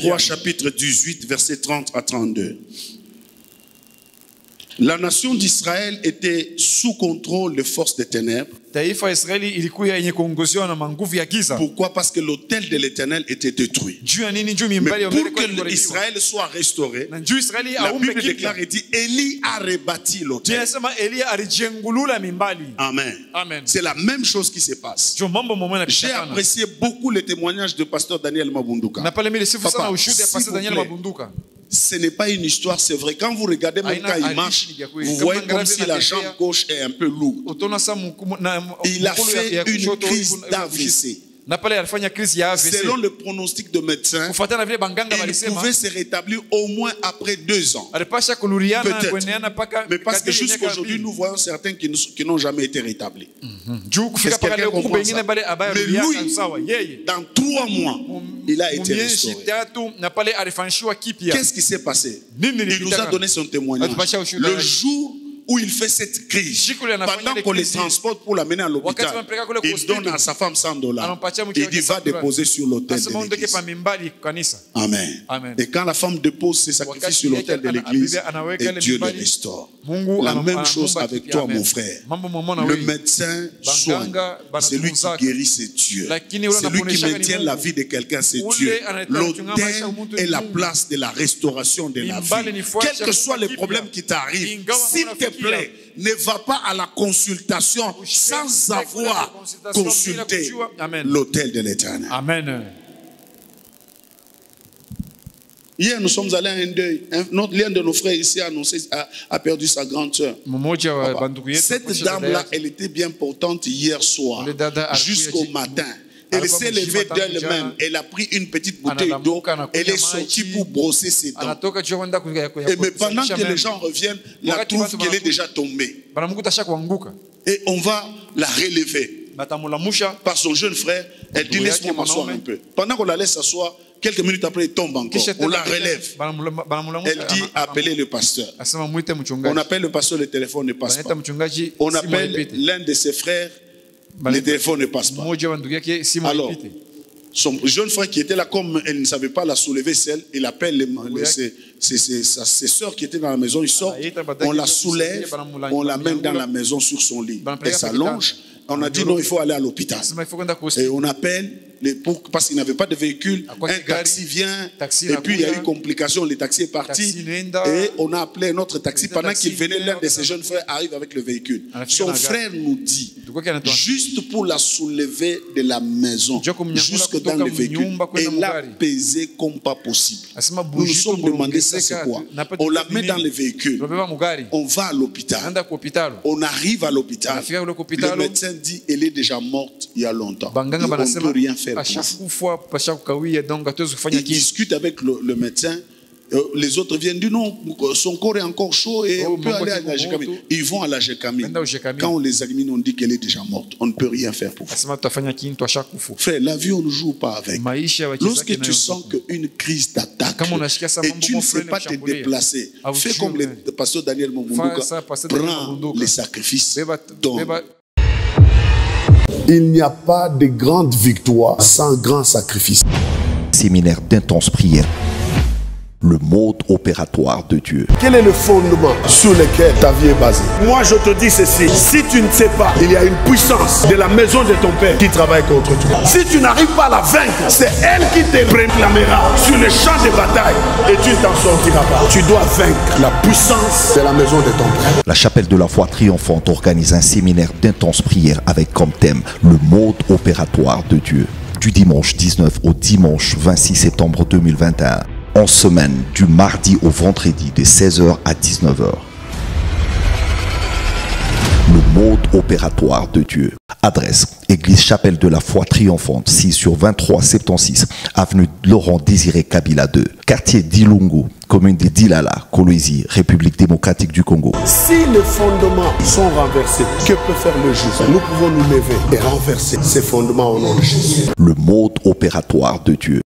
Roi chapitre 18 verset 30 à 32. La nation d'Israël était sous contrôle des forces des ténèbres. Pourquoi? Parce que l'autel de l'Éternel était détruit. Mais pour que Israël soit restauré, la Bible déclare et dit, Élie a rebâti l'autel. Amen. C'est la même chose qui se passe. J'ai apprécié beaucoup le témoignage de pasteur Daniel Mabunduka. Papa, ce n'est pas une histoire, c'est vrai. Quand vous regardez même quand il marche, vous voyez comme si la jambe gauche est un peu lourde. Il a fait une crise d'AVC. Selon le pronostic de médecin, il pouvait se rétablir au moins après 2 ans. Peut-être. Mais parce que jusqu'à aujourd'hui, nous voyons certains qui n'ont jamais été rétablis. Est-ce que quelqu'un comprend ça? Mais lui, dans 3 mois, il a été restauré. Qu'est-ce qui s'est passé? Il nous a donné son témoignage. Le jour où il fait cette crise, pendant qu'on les transporte pour l'amener à l'hôpital, il donne à sa femme $100. Il dit, va déposer sur l'autel de l'église. Amen. Et quand la femme dépose ses sacrifices sur l'autel de l'église, et Dieu le restaure. La même chose avec toi, mon frère. Le médecin soigne. C'est lui qui guérit, c'est Dieu. C'est lui qui maintient la vie de quelqu'un, c'est Dieu. L'autel est la place de la restauration de la vie. Quels que soient les problèmes qui t'arrivent, s'il te plaît, ne va pas à la consultation sans avoir consulté l'autel de l'Éternel. Amen. Hier, nous sommes allés à un deuil. L'un de nos frères ici a perdu sa grande sœur. Cette dame-là, elle était bien portante hier soir, jusqu'au matin. Elle s'est levée d'elle-même. Elle a pris une petite bouteille d'eau. Elle est sortie pour brosser ses dents. Mais pendant que les gens reviennent, la trouve qu'elle est déjà tombée. Et on va la relever. Par son jeune frère, elle dit, laisse-moi m'asseoir un peu. Pendant qu'on la laisse s'asseoir, quelques minutes après, il tombe encore. On la relève. Elle dit, appelez le pasteur. On appelle le pasteur, le téléphone ne passe pas. On appelle l'un de ses frères, le téléphone ne passe pas. Alors, son jeune frère qui était là, comme elle ne savait pas la soulever seule, il appelle ses soeurs qui étaient dans la maison, ils sortent, on la soulève, on la met dans la maison sur son lit. Elle s'allonge, on a dit non, il faut aller à l'hôpital. Et on appelle, parce qu'il n'avait pas de véhicule, un taxi vient, et puis il y a eu complication, le taxi est parti, et on a appelé un autre taxi. Pendant qu'il venait, l'un de ses jeunes frères arrive avec le véhicule. Son frère nous dit, juste pour la soulever de la maison, jusque dans le véhicule, elle a pesé comme pas possible. Nous nous sommes demandé ça c'est quoi. On la met dans le véhicule, on va à l'hôpital, on arrive à l'hôpital, le médecin dit elle est déjà morte il y a longtemps. On ne peut rien faire pour vous. Il discute avec le médecin. Les autres viennent dire non, son corps est encore chaud et on peut aller à la Gécamine. Ils vont à la Gécamine. Quand on les examine, on dit qu'elle est déjà morte. On ne peut rien faire pour vous. Frère, la vie, on ne joue pas avec. Lorsque tu sens qu'une crise t'attaque et tu ne sais pas te déplacer, fais comme le pasteur Daniel Mombunduka, prends les sacrifices. Il n'y a pas de grande victoire sans grand sacrifice. Séminaire d'intense prière. Le mode opératoire de Dieu. Quel est le fondement sur lequel ta vie est basée? Moi je te dis ceci, si tu ne sais pas, il y a une puissance de la maison de ton père qui travaille contre toi. Si tu n'arrives pas à la vaincre, c'est elle qui te réclamera sur le champ de bataille et tu ne t'en sortiras pas. Tu dois vaincre la puissance de la maison de ton père. La chapelle de la foi triomphante organise un séminaire d'intense prière avec comme thème le mode opératoire de Dieu. Du dimanche 19 au dimanche 26 septembre 2021. En semaine, du mardi au vendredi, de 16h à 19h. Le mode opératoire de Dieu. Adresse, Église Chapelle de la Foi Triomphante, 6 sur 2376, avenue Laurent Désiré Kabila 2, quartier d'Ilungu, commune de Dilala, Kolwezi, République démocratique du Congo. Si les fondements sont renversés, que peut faire le juste? Nous pouvons nous lever et renverser ces fondements au nom de Jésus. Le mode opératoire de Dieu.